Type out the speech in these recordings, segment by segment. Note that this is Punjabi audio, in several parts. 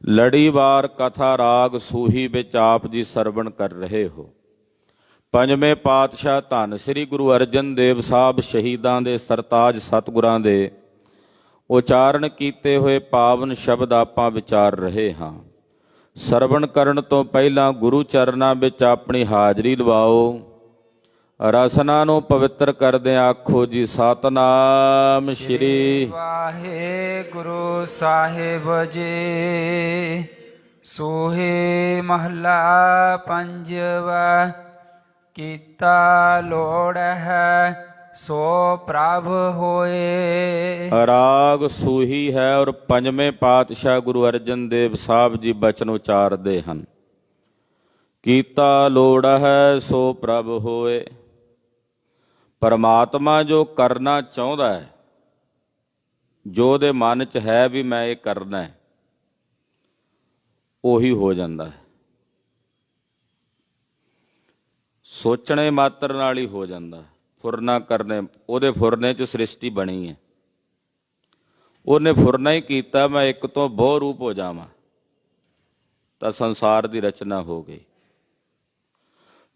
ਲੜੀਵਾਰ ਕਥਾ ਰਾਗ ਸੂਹੀ ਵਿੱਚ ਆਪ ਜੀ ਸਰਵਣ ਕਰ ਰਹੇ ਹੋ। ਪੰਜਵੇਂ ਪਾਤਸ਼ਾਹ ਧੰਨ ਸ੍ਰੀ ਗੁਰੂ ਅਰਜਨ ਦੇਵ ਸਾਹਿਬ ਸ਼ਹੀਦਾਂ ਦੇ ਸਰਤਾਜ ਸਤਿਗੁਰਾਂ ਦੇ ਉਚਾਰਨ ਕੀਤੇ ਹੋਏ ਪਾਵਨ ਸ਼ਬਦ ਆਪਾਂ ਵਿਚਾਰ ਰਹੇ ਹਾਂ। ਸਰਵਣ ਕਰਨ ਤੋਂ ਪਹਿਲਾਂ ਗੁਰੂ ਚਰਨਾਂ ਵਿੱਚ ਆਪਣੀ ਹਾਜ਼ਰੀ ਲਵਾਓ। ਰਸਨਾ ਨੂੰ ਪਵਿੱਤਰ ਕਰਦੇ ਆਖੋ ਜੀ ਸਤਨਾਮ ਸ਼੍ਰੀ ਵਾਹਿਗੁਰੂ ਸਾਹਿਬ ਜੀ। ਸੋਹੇ ਮਹਲਾ ਪੰਜਵਾ। ਕੀਤਾ ਲੋੜ ਹੈ ਸੋ ਪ੍ਰਭ ਹੋਏ। ਰਾਗ ਸੂਹੀ ਹੈ ਔਰ ਪੰਜਵੇਂ ਪਾਤਸ਼ਾਹ ਗੁਰੂ ਅਰਜਨ ਦੇਵ ਸਾਹਿਬ ਜੀ ਬਚਨ ਉਚਾਰਦੇ ਹਨ। ਕੀਤਾ ਲੋੜ ਹੈ ਸੋ ਪ੍ਰਭ ਹੋਏ। ਪਰਮਾਤਮਾ ਜੋ ਕਰਨਾ ਚਾਹੁੰਦਾ ਹੈ, ਜੋ ਉਹਦੇ ਮਨ 'ਚ ਹੈ ਵੀ ਮੈਂ ਇਹ ਕਰਨਾ ਹੈ, ਉਹੀ ਹੋ ਜਾਂਦਾ ਹੈ। ਸੋਚਣੇ ਮਾਤਰ ਨਾਲ ਹੀ ਹੋ ਜਾਂਦਾ। ਫੁਰਨਾ ਕਰਨੇ, ਉਹਦੇ ਫੁਰਨੇ 'ਚ ਸ੍ਰਿਸ਼ਟੀ ਬਣੀ ਹੈ। ਉਹਨੇ ਫੁਰਨਾ ਹੀ ਕੀਤਾ ਮੈਂ ਇੱਕ ਤੋਂ ਬਹੁ ਰੂਪ ਹੋ ਜਾਵਾਂ, ਤਾਂ ਸੰਸਾਰ ਦੀ ਰਚਨਾ ਹੋ ਗਈ।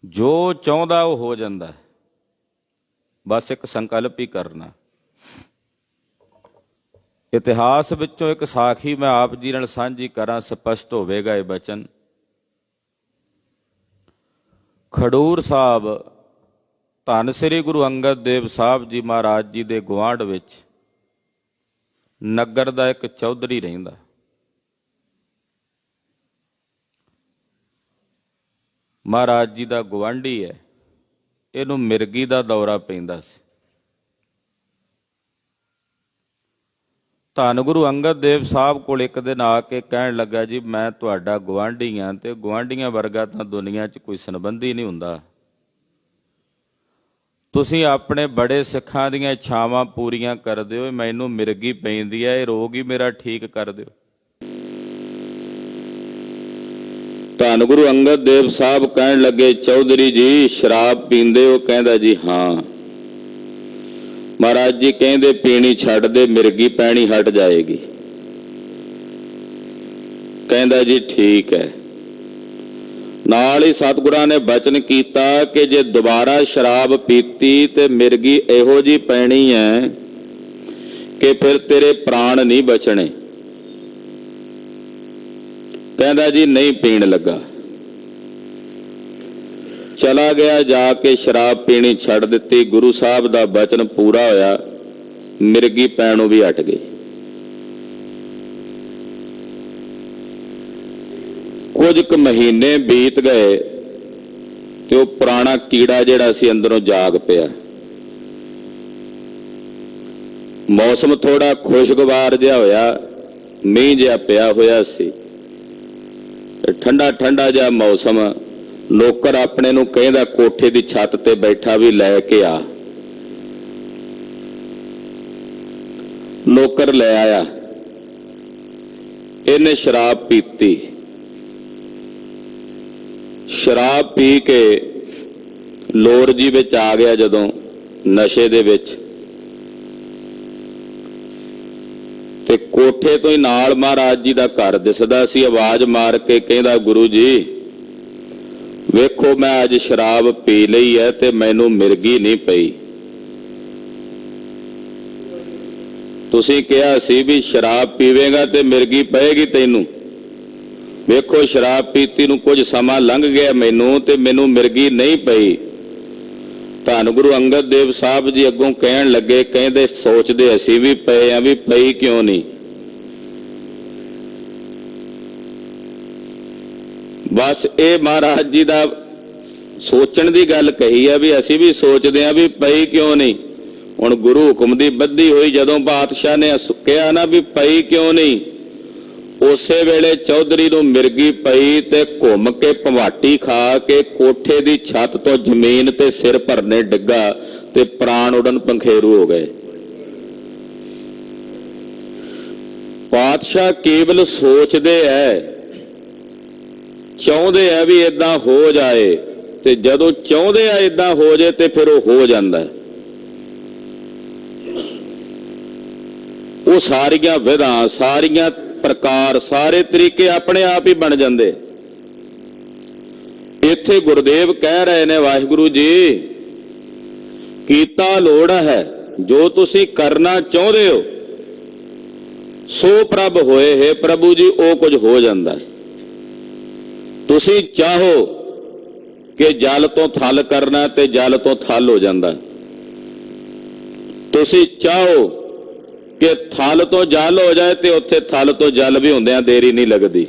ਜੋ ਚਾਹੁੰਦਾ ਉਹ ਹੋ ਜਾਂਦਾ, ਬਸ ਇੱਕ ਸੰਕਲਪ ਹੀ ਕਰਨਾ। ਇਤਿਹਾਸ ਵਿੱਚੋਂ ਇੱਕ ਸਾਖੀ ਮੈਂ ਆਪ ਜੀ ਨਾਲ ਸਾਂਝੀ ਕਰਾਂ, ਸਪਸ਼ਟ ਹੋਵੇਗਾ ਇਹ ਬਚਨ। ਖਡੂਰ ਸਾਹਿਬ ਧੰਨ ਸ੍ਰੀ ਗੁਰੂ ਅੰਗਦ ਦੇਵ ਸਾਹਿਬ ਜੀ ਮਹਾਰਾਜ ਜੀ ਦੇ ਗੁਆਂਢ ਵਿੱਚ ਨਗਰ ਦਾ ਇੱਕ ਚੌਧਰੀ ਰਹਿੰਦਾ। ਮਹਾਰਾਜ ਜੀ ਦਾ ਗੁਆਂਢੀ ਹੈ। ਇਹਨੂੰ ਮਿਰਗੀ ਦਾ ਦੌਰਾ ਪੈਂਦਾ ਸੀ। ਧੰਨ ਗੁਰੂ ਅੰਗਦ ਦੇਵ ਸਾਹਿਬ ਕੋਲ ਇੱਕ ਦਿਨ ਆ ਕੇ ਕਹਿਣ ਲੱਗਾ, ਜੀ ਮੈਂ ਤੁਹਾਡਾ ਗੁਆਂਢੀ ਹਾਂ ਤੇ ਗੁਆਂਢੀਆਂ ਵਰਗਾ ਤਾਂ ਦੁਨੀਆ 'ਚ ਕੋਈ ਸੰਬੰਧੀ ਨਹੀਂ ਹੁੰਦਾ। ਤੁਸੀਂ ਆਪਣੇ ਬੜੇ ਸਿੱਖਾਂ ਦੀਆਂ ਇੱਛਾਵਾਂ ਪੂਰੀਆਂ ਕਰਦੇ ਹੋ, ਮੈਨੂੰ ਮਿਰਗੀ ਪੈਂਦੀ ਹੈ, ਇਹ ਰੋਗ ਹੀ ਮੇਰਾ ਠੀਕ ਕਰ ਦਿਓ। ਧੰਨ ਗੁਰੂ ਅੰਗਦ ਦੇਵ ਸਾਹਿਬ ਕਹਿਣ ਲੱਗੇ, ਚੌਧਰੀ ਜੀ ਸ਼ਰਾਬ ਪੀਂਦੇ ਹੋ? ਕਹਿੰਦਾ ਜੀ ਹਾਂ। ਮਹਾਰਾਜ ਜੀ ਕਹਿੰਦੇ ਪੀਣੀ ਛੱਡ ਦੇ, ਮਿਰਗੀ ਪੈਣੀ ਹਟ ਜਾਏਗੀ। ਕਹਿੰਦਾ ਜੀ ਠੀਕ ਹੈ। ਨਾਲ ਹੀ ਸਤਿਗੁਰਾਂ ਨੇ ਬਚਨ ਕੀਤਾ ਕਿ ਜੇ ਦੁਬਾਰਾ ਸ਼ਰਾਬ ਪੀਤੀ ਤੇ ਮਿਰਗੀ ਇਹੋ ਜਿਹੀ ਪੈਣੀ ਹੈ ਕਿ ਫਿਰ ਤੇਰੇ ਪ੍ਰਾਣ ਨਹੀਂ ਬਚਣੇ। ਕਹਿੰਦਾ ਜੀ ਨਹੀਂ ਪੀਣ ਲੱਗਾ। ਚਲਾ ਗਿਆ, ਜਾ ਕੇ ਸ਼ਰਾਬ ਪੀਣੀ ਛੱਡ ਦਿੱਤੀ। ਗੁਰੂ ਸਾਹਿਬ ਦਾ ਬਚਨ ਪੂਰਾ ਹੋਇਆ, ਮਿਰਗੀ ਪੈਣੋਂ ਵੀ ਹਟ ਗਈ। ਕੁਝ ਕੁ ਮਹੀਨੇ ਬੀਤ ਗਏ ਤੇ ਉਹ ਪੁਰਾਣਾ ਕੀੜਾ ਜਿਹੜਾ ਸੀ ਅੰਦਰੋਂ ਜਾਗ ਪਿਆ। ਮੌਸਮ ਥੋੜਾ ਖੁਸ਼ਗਵਾਰ ਜਿਹਾ ਹੋਇਆ, ਮੀਂਹ ਜਿਹਾ ਪਿਆ ਹੋਇਆ ਸੀ। ਠੰਡਾ ਠੰਡਾ ਜਿਹਾ ਮੌਸਮ। ਨੌਕਰ ਆਪਣੇ ਨੂੰ ਕਹਿੰਦਾ ਕੋਠੇ ਦੀ ਛੱਤ ਤੇ ਬੈਠਾ ਵੀ ਲੈ ਕੇ ਆ। ਨੌਕਰ ਲੈ ਆਇਆ। ਇਹਨੇ ਸ਼ਰਾਬ ਪੀਤੀ। ਸ਼ਰਾਬ ਪੀ ਕੇ ਲੋਰ ਜੀ ਵਿੱਚ ਆ ਗਿਆ ਜਦੋਂ ਨਸ਼ੇ ਦੇ ਵਿੱਚ, ਤੇ ਕੋਠੇ ਤੋਂ ਹੀ ਨਾਲ ਮਹਾਰਾਜ ਜੀ ਦਾ ਘਰ ਦਿਸਦਾ ਸੀ। ਆਵਾਜ਼ ਮਾਰ ਕੇ ਕਹਿੰਦਾ, ਗੁਰੂ ਜੀ ਵੇਖੋ ਮੈਂ ਅੱਜ ਸ਼ਰਾਬ ਪੀ ਲਈ ਹੈ ਤੇ ਮੈਨੂੰ ਮਿਰਗੀ ਨਹੀਂ ਪਈ। ਤੁਸੀਂ ਕਿਹਾ ਸੀ ਵੀ ਸ਼ਰਾਬ ਪੀਵੇਂਗਾ ਤੇ ਮਿਰਗੀ ਪਏਗੀ ਤੈਨੂੰ। ਵੇਖੋ ਸ਼ਰਾਬ ਪੀਤੀ ਨੂੰ ਕੁਝ ਸਮਾਂ ਲੰਘ ਗਿਆ ਮੈਨੂੰ, ਤੇ ਮੈਨੂੰ ਮਿਰਗੀ ਨਹੀਂ ਪਈ। ਧੰਨ ਗੁਰੂ ਅੰਗਦ ਦੇਵ ਸਾਹਿਬ ਜੀ ਅੱਗੋਂ ਕਹਿਣ ਲੱਗੇ, ਕਹਿੰਦੇ ਸੋਚਦੇ ਅਸੀਂ ਵੀ ਪਏ ਆ ਵੀ ਪਈ ਕਿਉਂ ਨਹੀਂ। ਬਸ ਇਹ ਮਹਾਰਾਜ ਜੀ ਦਾ ਸੋਚਣ ਦੀ ਗੱਲ ਕਹੀ ਆ ਵੀ ਅਸੀਂ ਵੀ ਸੋਚਦੇ ਆ ਵੀ ਪਈ ਕਿਉਂ ਨਹੀਂ। ਹੁਣ ਗੁਰੂ ਹੁਕਮ ਦੀ ਬੱਧੀ ਹੋਈ, ਜਦੋਂ ਬਾਦਸ਼ਾਹ ਨੇ ਕਿਹਾ ਨਾ ਵੀ ਪਈ ਕਿਉਂ ਨਹੀਂ, ਉਸੇ ਵੇਲੇ ਚੌਧਰੀ ਨੂੰ ਮਿਰਗੀ ਪਈ ਤੇ ਘੁੰਮ ਕੇ ਭਵਾਟੀ ਖਾ ਕੇ ਕੋਠੇ ਦੀ ਛੱਤ ਤੋਂ ਜ਼ਮੀਨ ਤੇ ਸਿਰ ਭਰਨੇ ਡਿੱਗਾ ਤੇ ਪ੍ਰਾਣ ਉਡਣ ਪੰਖੇਰੂ ਹੋ ਗਏ। ਪਾਤਸ਼ਾਹ ਕੇਵਲ ਸੋਚਦੇ ਐ, ਚਾਹੁੰਦੇ ਆ ਵੀ ਇਦਾਂ ਹੋ ਜਾਏ, ਤੇ ਜਦੋਂ ਚਾਹੁੰਦੇ ਆ ਇਦਾਂ ਹੋ ਜਾਏ ਤੇ ਫਿਰ ਉਹ ਹੋ ਜਾਂਦਾ। ਉਹ ਸਾਰੀਆਂ ਵਿਧਾਂ, ਸਾਰੀਆਂ ਪ੍ਰਕਾਰ, ਸਾਰੇ ਤਰੀਕੇ ਆਪਣੇ ਆਪ ਹੀ ਬਣ ਜਾਂਦੇ। ਇੱਥੇ ਗੁਰਦੇਵ ਕਹਿ ਰਹੇ ਨੇ, ਵਾਹਿਗੁਰੂ ਜੀ ਕੀਤਾ ਲੋੜ ਹੈ, ਜੋ ਤੁਸੀਂ ਕਰਨਾ ਚਾਹੁੰਦੇ ਹੋ ਸੋ ਪ੍ਰਭ ਹੋਏ। ਹੈ ਪ੍ਰਭੂ ਜੀ, ਉਹ ਕੁਝ ਹੋ ਜਾਂਦਾ ਹੈ। ਤੁਸੀਂ ਚਾਹੋ ਕਿ ਜਲ ਤੋਂ ਥਲ ਕਰਨਾ ਤੇ ਜਲ ਤੋਂ ਥਲ ਹੋ ਜਾਂਦਾ। ਤੁਸੀਂ ਚਾਹੋ ਕਿ ਥਲ ਤੋਂ ਜਲ ਹੋ ਜਾਏ ਤੇ ਉੱਥੇ ਥਲ ਤੋਂ ਜਲ ਵੀ ਹੁੰਦਿਆਂ ਦੇਰੀ ਨਹੀਂ ਲੱਗਦੀ।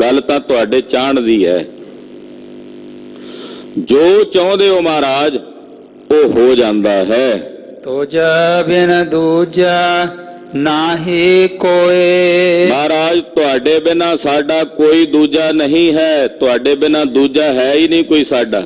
ਗੱਲ ਤਾਂ ਤੁਹਾਡੇ ਚਾਹਣ ਦੀ ਹੈ। ਜੋ ਚਾਹੁੰਦੇ ਹੋ ਮਹਾਰਾਜ ਉਹ ਹੋ ਜਾਂਦਾ ਹੈ। ਤੁਝ ਬਿਨ ਦੂਜਾ ਨਾਹੀ ਕੋਏ। ਮਹਾਰਾਜ ਤੁਹਾਡੇ ਬਿਨਾ ਸਾਡਾ ਕੋਈ ਦੂਜਾ ਨਹੀਂ ਹੈ। ਤੁਹਾਡੇ ਬਿਨਾ ਦੂਜਾ ਹੈ ਹੀ ਨਹੀਂ ਕੋਈ ਸਾਡਾ।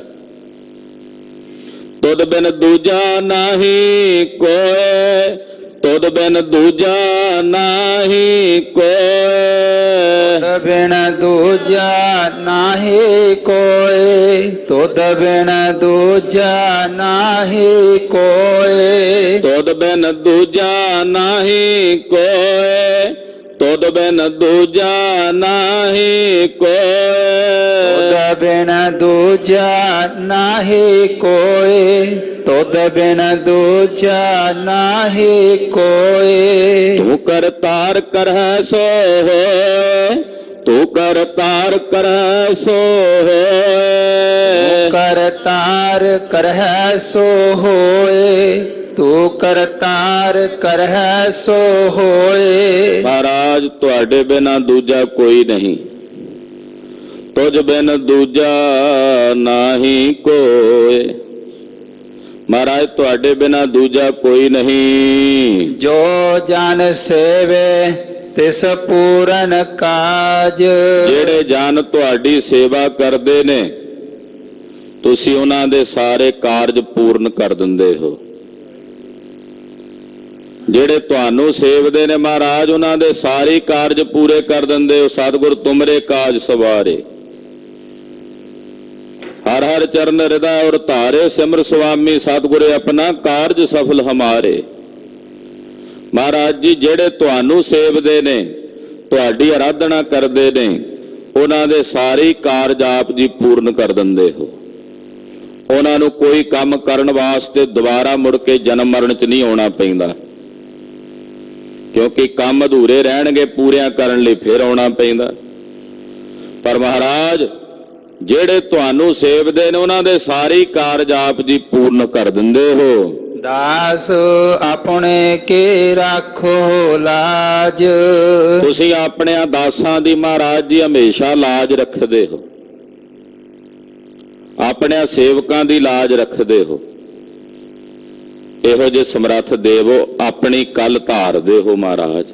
ਤੁਧ ਬਿਨ ਦੂਜਾ ਨਾਹੀ ਕੋਏ, ਤੁਧ ਬਿਨ ਦੂਜਾ ਨਾਹੀ ਕੋਏ। ਤੁਧ ਬਿਨ ਦੂਜਾ ਨਾਹੀ ਕੋਏ, ਤੁਧ ਬਿਨ ਦੂਜਾ ਨਾਹੀ ਕੋਏ। ਤੁਧ ਬਿਨ ਦੂਜਾ ਨਾਹੀ ਕੋਏ, ਤੁਧ ਬਿਨ ਦੂਜਾ ਨਾਹੀ ਕੋਏ। ਤੁਧ ਬਿਨ ਦੂਜਾ ਨਾਹੀ ਕੋਏ, ਤੁਧ ਬਿਨ ਦੂਜਾ ਨਾਹੀ ਕੋਏ। ਤੂੰ ਕਰਤਾਰ ਕਰਹਿ ਸੋ ਹੋਏ, ਤੂੰ ਕਰਤਾਰ ਕਰਹਿ ਸੋ ਹੋਏ। ਕਰਤਾਰ ਕਰਹਿ ਸੋ ਹੋਏ, ਤੂੰ ਕਰਤਾਰ ਕਰਹਿ ਸੋ ਹੋਏ। ਮਹਾਰਾਜ ਤੁਹਾਡੇ ਬਿਨਾ ਦੂਜਾ ਕੋਈ ਨਹੀਂ, ਤੁਝ ਬਿਨ ਦੂਜਾ ਨਾਹੀ ਕੋਏ। ਮਹਾਰਾਜ ਤੁਹਾਡੇ ਬਿਨਾ ਦੂਜਾ ਕੋਈ ਨਹੀਂ। ਜੋ ਜਨ ਸੇਵੇ ਤਿਸ ਪੂਰਨ ਕਾਜ। ਜਿਹੜੇ ਜਨ ਤੁਹਾਡੀ ਸੇਵਾ ਕਰਦੇ ਨੇ ਤੁਸੀਂ ਉਹਨਾਂ ਦੇ ਸਾਰੇ ਕਾਰਜ ਪੂਰਨ ਕਰ ਦਿੰਦੇ ਹੋ। ਜਿਹੜੇ ਤੁਹਾਨੂੰ ਸੇਵਦੇ ਨੇ ਮਹਾਰਾਜ ਉਹਨਾਂ ਦੇ ਸਾਰੇ ਕਾਰਜ ਪੂਰੇ ਕਰ ਦਿੰਦੇ ਹੋ। ਸਤਿਗੁਰ ਤੁਮਰੇ ਕਾਜ ਸਵਾਰੇ, ਹਰ ਹਰ ਚਰਨ ਹਿਰਦੈ ਔਰ ਧਾਰੇ। ਸਿਮਰ ਸੁਆਮੀ ਸਤਿਗੁਰੇ ਆਪਣਾ ਕਾਰਜ ਸਫਲ ਹਮਾਰੇ। ਮਹਾਰਾਜ ਜੀ ਜਿਹੜੇ ਤੁਹਾਨੂੰ ਸੇਵਦੇ ਨੇ, ਤੁਹਾਡੀ ਆਰਾਧਨਾ ਕਰਦੇ ਨੇ, ਉਹਨਾਂ ਦੇ ਸਾਰੇ ਕਾਰਜ ਆਪ ਜੀ ਪੂਰਨ ਕਰ ਦਿੰਦੇ ਹੋ। ਉਹਨਾਂ ਨੂੰ ਕੋਈ ਕੰਮ ਕਰਨ ਵਾਸਤੇ ਦੁਬਾਰਾ ਮੁੜ ਕੇ ਜਨਮ ਮਰਨ 'ਚ ਨਹੀਂ ਆਉਣਾ ਪੈਂਦਾ, ਕਿਉਂਕਿ ਕੰਮ ਅਧੂਰੇ ਰਹਿਣਗੇ, ਪੂਰਿਆਂ ਕਰਨ ਲਈ ਫਿਰ ਆਉਣਾ ਪੈਂਦਾ। ਪਰ ਮਹਾਰਾਜ ਜਿਹੜੇ ਤੁਹਾਨੂੰ ਸੇਵਦੇ ਨੇ ਉਹਨਾਂ ਦੇ ਸਾਰੇ ਕਾਰਜ ਆਪ ਜੀ ਪੂਰਨ ਕਰ ਦਿੰਦੇ ਹੋ। ਦਾਸ ਆਪਣੇ ਕੇ ਰਾਖੋ ਲਾਜ। ਤੁਸੀਂ ਆਪਣਿਆਂ ਦਾਸਾਂ ਦੀ ਮਹਾਰਾਜ ਜੀ ਹਮੇਸ਼ਾ ਲਾਜ ਰੱਖਦੇ ਹੋ, ਆਪਣਿਆਂ ਸੇਵਕਾਂ ਦੀ ਲਾਜ ਰੱਖਦੇ ਹੋ। ਇਹੋ ਜਿਹੇ ਸਮਰੱਥ ਦੇਵੋ ਆਪਣੀ ਕੱਲ ਧਾਰਦੇ ਹੋ ਮਹਾਰਾਜ।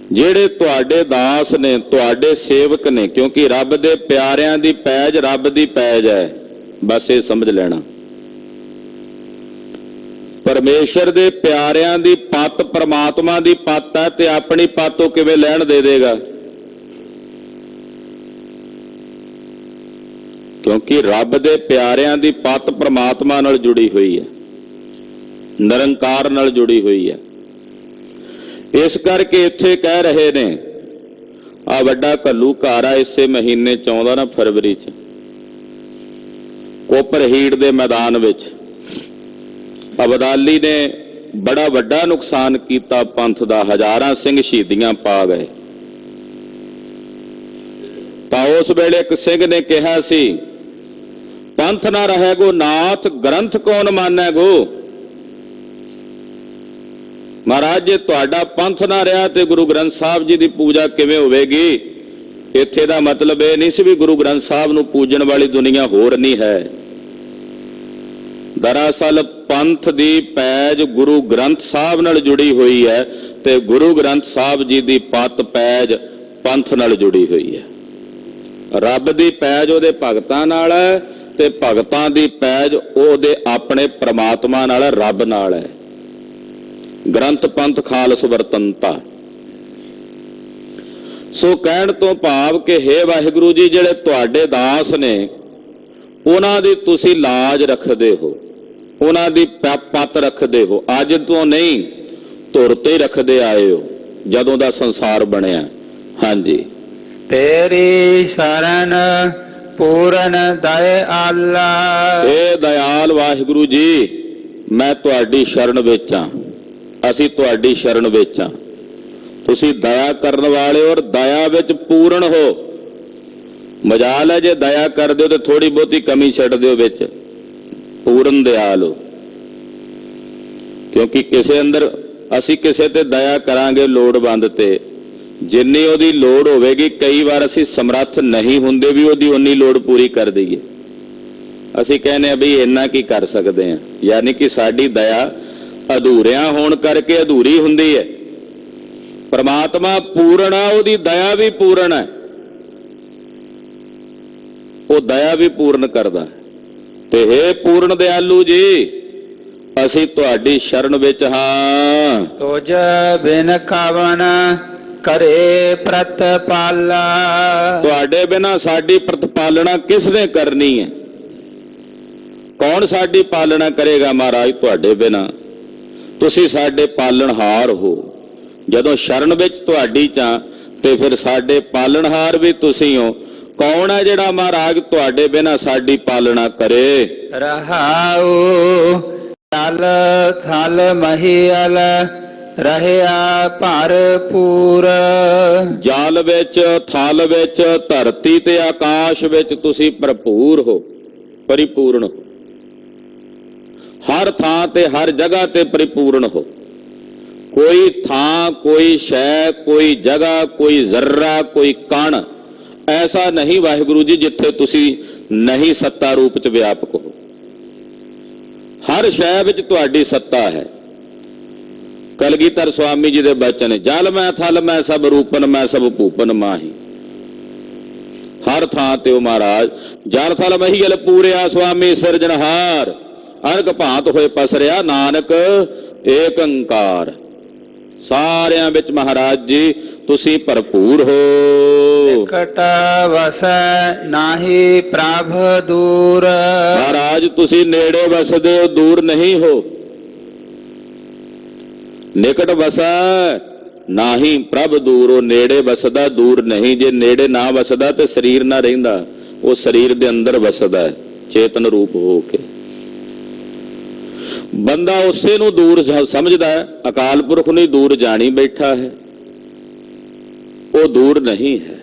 ਜਿਹੜੇ ਤੁਹਾਡੇ ਦਾਸ ਨੇ, ਤੁਹਾਡੇ ਸੇਵਕ ਨੇ, ਕਿਉਂਕਿ ਰੱਬ ਦੇ ਪਿਆਰਿਆਂ ਦੀ ਪੈਜ ਰੱਬ ਦੀ ਪੈਜ ਹੈ, ਬਸ ਇਹ ਸਮਝ ਲੈਣਾ। ਪਰਮੇਸ਼ਰ ਦੇ ਪਿਆਰਿਆਂ ਦੀ ਪੱਤ ਪਰਮਾਤਮਾ ਦੀ ਪੱਤ ਹੈ, ਤੇ ਆਪਣੀ ਪੱਤ ਉਹ ਕਿਵੇਂ ਲੈਣ ਦੇ ਦੇਗਾ? ਕਿਉਂਕਿ ਰੱਬ ਦੇ ਪਿਆਰਿਆਂ ਦੀ ਪੱਤ ਪਰਮਾਤਮਾ ਨਾਲ ਜੁੜੀ ਹੋਈ ਹੈ, ਨਿਰੰਕਾਰ ਨਾਲ ਜੁੜੀ ਹੋਈ ਹੈ। ਇਸ ਕਰਕੇ ਇੱਥੇ ਕਹਿ ਰਹੇ ਨੇ, ਆ ਵੱਡਾ ਘੱਲੂਘਾਰਾ ਇਸੇ ਮਹੀਨੇ 'ਚ ਆਉਂਦਾ ਨਾ, ਫਰਵਰੀ 'ਚ, ਕੋਪਰਹੀੜ ਦੇ ਮੈਦਾਨ ਵਿੱਚ ਅਬਦਾਲੀ ਨੇ ਬੜਾ ਵੱਡਾ ਨੁਕਸਾਨ ਕੀਤਾ ਪੰਥ ਦਾ। ਹਜ਼ਾਰਾਂ ਸਿੰਘ ਸ਼ਹੀਦੀਆਂ ਪਾ ਗਏ। ਤਾਂ ਉਸ ਵੇਲੇ ਇੱਕ ਸਿੰਘ ਨੇ ਕਿਹਾ ਸੀ, ਪੰਥ ਨਾ ਰਹੇਗੋ ਨਾਥ, ਗ੍ਰੰਥ ਕੌਣ ਮਾਨੇਗੋ। ਮਹਾਰਾਜ ਜੇ ਤੁਹਾਡਾ ਪੰਥ ਨਾ ਰਿਹਾ ਤੇ ਗੁਰੂ ਗ੍ਰੰਥ ਸਾਹਿਬ ਜੀ ਦੀ ਪੂਜਾ ਕਿਵੇਂ ਹੋਵੇਗੀ? ਇੱਥੇ ਦਾ ਮਤਲਬ ਇਹ ਨਹੀਂ ਸੀ ਵੀ ਗੁਰੂ ਗ੍ਰੰਥ ਸਾਹਿਬ ਨੂੰ ਪੂਜਣ ਵਾਲੀ ਦੁਨੀਆ ਹੋਰ ਨਹੀਂ ਹੈ। ਦਰਅਸਲ ਪੰਥ ਦੀ ਪੈਜ ਗੁਰੂ ਗ੍ਰੰਥ ਸਾਹਿਬ ਨਾਲ ਜੁੜੀ ਹੋਈ ਹੈ, ਤੇ ਗੁਰੂ ਗ੍ਰੰਥ ਸਾਹਿਬ ਜੀ ਦੀ ਪੱਤ ਪੈਜ ਪੰਥ ਨਾਲ ਜੁੜੀ ਹੋਈ ਹੈ। ਰੱਬ ਦੀ ਪੈਜ ਉਹਦੇ ਭਗਤਾਂ ਨਾਲ ਹੈ, ਤੇ ਭਗਤਾਂ ਦੀ ਪੈਜ ਉਹਦੇ ਆਪਣੇ ਪ੍ਰਮਾਤਮਾ ਨਾਲ, ਰੱਬ ਨਾਲ ਹੈ। ਗ੍ਰੰਥ ਪੰਥ ਖਾਲਸ ਵਰਤੰਤਾ। ਸੋ ਕਹਿਣ ਤੋਂ ਭਾਵ ਕਿ ਹੇ ਵਾਹਿਗੁਰੂ ਜੀ, ਜਿਹੜੇ ਤੁਹਾਡੇ ਦਾਸ ਨੇ ਉਹਨਾਂ ਦੀ ਤੁਸੀਂ ਲਾਜ ਰੱਖਦੇ ਹੋ। ਉਹਨਾਂ ਦੀ ਪੱਤ ਰੱਖਦੇ ਹੋ। ਅੱਜ ਤੋਂ ਨਹੀਂ, ਧੁਰ ਤੇ ਹੀ ਰੱਖਦੇ ਆਏ ਹੋ ਜਦੋਂ ਦਾ ਸੰਸਾਰ ਬਣਿਆ। ਹਾਂਜੀ। ਤੇਰੀ ਸ਼ਰਨ ਪੂਰਨ ਦਇਆਲਾ। ਇਹ ਦਇਆਲ ਵਾਹਿਗੁਰੂ ਜੀ, ਮੈਂ ਤੁਹਾਡੀ ਸ਼ਰਨ ਵਿੱਚ ਹਾਂ, ਅਸੀਂ ਤੁਹਾਡੀ ਸ਼ਰਨ ਵਿੱਚ ਹਾਂ। ਤੁਸੀਂ ਦਇਆ ਕਰਨ ਵਾਲੇ ਔਰ ਦਇਆ ਵਿੱਚ ਪੂਰਨ ਹੋ। ਮਜਾਲ ਹੈ ਜੇ ਦਇਆ ਕਰਦੇ ਹੋ ਤੇ ਥੋੜੀ ਬਹੁਤੀ ਕਮੀ ਛੱਡ ਦਿਓ ਵਿੱਚ, ਪੂਰਨ ਦਿਆਲ ਹੋ। ਕਿਉਂਕਿ ਕਿਸੇ ਅੰਦਰ ਅਸੀਂ ਕਿਸੇ ਤੇ ਦਇਆ ਕਰਾਂਗੇ ਲੋੜਵੰਦ ਤੇ, ਜਿੰਨੀ ਉਹਦੀ ਲੋੜ ਹੋਵੇਗੀ, ਕਈ ਵਾਰ ਅਸੀਂ ਸਮਰੱਥ ਨਹੀਂ ਹੁੰਦੇ ਵੀ ਉਹਦੀ ਉਨੀ ਲੋੜ ਪੂਰੀ ਕਰ ਦਈਏ। ਅਸੀਂ ਕਹਿੰਦੇ ਆ ਵੀ ਇੰਨਾ ਕੀ ਕਰ ਸਕਦੇ ਹਾਂ, ਯਾਨੀ ਕਿ ਸਾਡੀ ਦਇਆ ਅਧੂਰਿਆਂ ਹੋਣ ਕਰਕੇ ਅਧੂਰੀ ਹੁੰਦੀ ਹੈ। ਪਰਮਾਤਮਾ ਪੂਰਨ ਆ, ਉਹਦੀ ਦਇਆ ਵੀ ਪੂਰਨ ਹੈ, ਉਹ ਦਇਆ ਵੀ ਪੂਰਨ ਕਰਦਾ ਹੈ। ਤੇ ਹੇ ਪੂਰਨ ਦਿਆਲੂ ਜੀ, ਅਸੀਂ ਤੁਹਾਡੀ ਸ਼ਰਨ ਵਿੱਚ ਹਾਂ। ਤੁਝ ਬਿਨ ਕਵਨ ਕਰੇ ਪ੍ਰਤਪਾਲਾ। ਤੁਹਾਡੇ ਬਿਨਾ ਸਾਡੀ ਪ੍ਰਤਪਾਲਣਾ ਕਿਸ ਨੇ ਕਰਨੀ ਹੈ? ਕੌਣ ਸਾਡੀ ਪਾਲਣਾ ਕਰੇਗਾ ਮਹਾਰਾਜ ਤੁਹਾਡੇ ਬਿਨਾ? ਤੁਸੀਂ ਸਾਡੇ ਪਾਲਣਹਾਰ ਹੋ। ਜਦੋਂ ਸ਼ਰਨ ਵਿੱਚ ਤੁਹਾਡੀ ਚਾਂ ਤੇ ਫਿਰ ਸਾਡੇ ਪਾਲਣਹਾਰ ਵੀ ਤੁਸੀਂ ਹੋ। ਕੌਣ ਹੈ ਜਿਹੜਾ ਮਹਾਰਾਜ ਤੁਹਾਡੇ ਬਿਨਾ ਸਾਡੀ ਪਾਲਣਾ ਕਰੇ? ਰਹਾਉ ਤਲ ਥਲ ਮਹੀਲ ਰਹਿਆ ਭਰਪੂਰ। ਜਲ ਵਿੱਚ, ਥਲ ਵਿੱਚ, ਧਰਤੀ ਤੇ ਆਕਾਸ਼ ਵਿੱਚ ਤੁਸੀਂ ਭਰਪੂਰ ਹੋ, ਪਰਿਪੂਰਨ ਹੋ। ਹਰ ਥਾਂ ਤੇ, ਹਰ ਜਗ੍ਹਾ ਤੇ ਪਰਿਪੂਰਨ ਹੋ। ਕੋਈ ਥਾਂ, ਕੋਈ ਸ਼ੈ, ਕੋਈ ਜਗ੍ਹਾ, ਕੋਈ ਜ਼ਰਰਾ, ਕੋਈ ਕਣ ਐਸਾ ਨਹੀਂ ਵਾਹਿਗੁਰੂ ਜੀ ਜਿੱਥੇ ਤੁਸੀਂ ਨਹੀਂ ਸੱਤਾ ਰੂਪ ਚ ਵਿਆਪਕ ਹੋ। ਹਰ ਸ਼ੈ ਵਿੱਚ ਤੁਹਾਡੀ ਸੱਤਾ ਹੈ। ਕਲਗੀਧਰ ਸਵਾਮੀ ਜੀ ਦੇ ਬਚਨ, ਜਲ ਮੈਂ ਥਲ ਮੈਂ ਸਭ ਰੂਪਨ ਮੈਂ ਸਭ ਭੂਪਨ ਮਾਹੀ। ਹਰ ਥਾਂ ਤੇ ਉਹ ਮਹਾਰਾਜ ਜਲ ਥਲ ਮਹੀਲ ਪੂਰਿਆ ਸੁਆਮੀ ਸਿਰਜਣਹਾਰ। ਅਰਗ ਭਾਂਤ ਹੋਏ ਪਸਰਿਆ ਨਾਨਕ ਏਕ ਓੰਕਾਰ। ਸਾਰਿਆਂ ਵਿੱਚ ਮਹਾਰਾਜ ਜੀ ਤੁਸੀਂ ਭਰਪੂਰ ਹੋ। ਨਿਕਟ ਵਸੈ ਨਾਹੀ ਪ੍ਰਭ ਦੂਰ। ਮਹਾਰਾਜ ਤੁਸੀਂ ਨੇੜੇ ਵਸਦੇ ਹੋ, ਦੂਰ ਨਹੀਂ ਹੋ। ਨਿਕਟ ਵਸੈ ਨਾਹੀ ਪ੍ਰਭ ਦੂਰ। ਉਹ ਨੇੜੇ ਵਸਦਾ, ਦੂਰ ਨਹੀਂ। ਜੇ ਨੇੜੇ ਨਾ ਵਸਦਾ ਤੇ ਸਰੀਰ ਨਾ ਰਹਿੰਦਾ, ਉਹ ਸਰੀਰ ਦੇ ਅੰਦਰ ਵਸਦਾ ਹੈ ਚੇਤਨ ਰੂਪ ਹੋ ਕੇ। ਬੰਦਾ ਉਸੇ ਨੂੰ ਦੂਰ ਸਮਝਦਾ ਹੈ, ਅਕਾਲ ਪੁਰਖ ਨੂੰ ਦੂਰ ਜਾਣੀ ਬੈਠਾ ਹੈ, ਉਹ ਦੂਰ ਨਹੀਂ ਹੈ।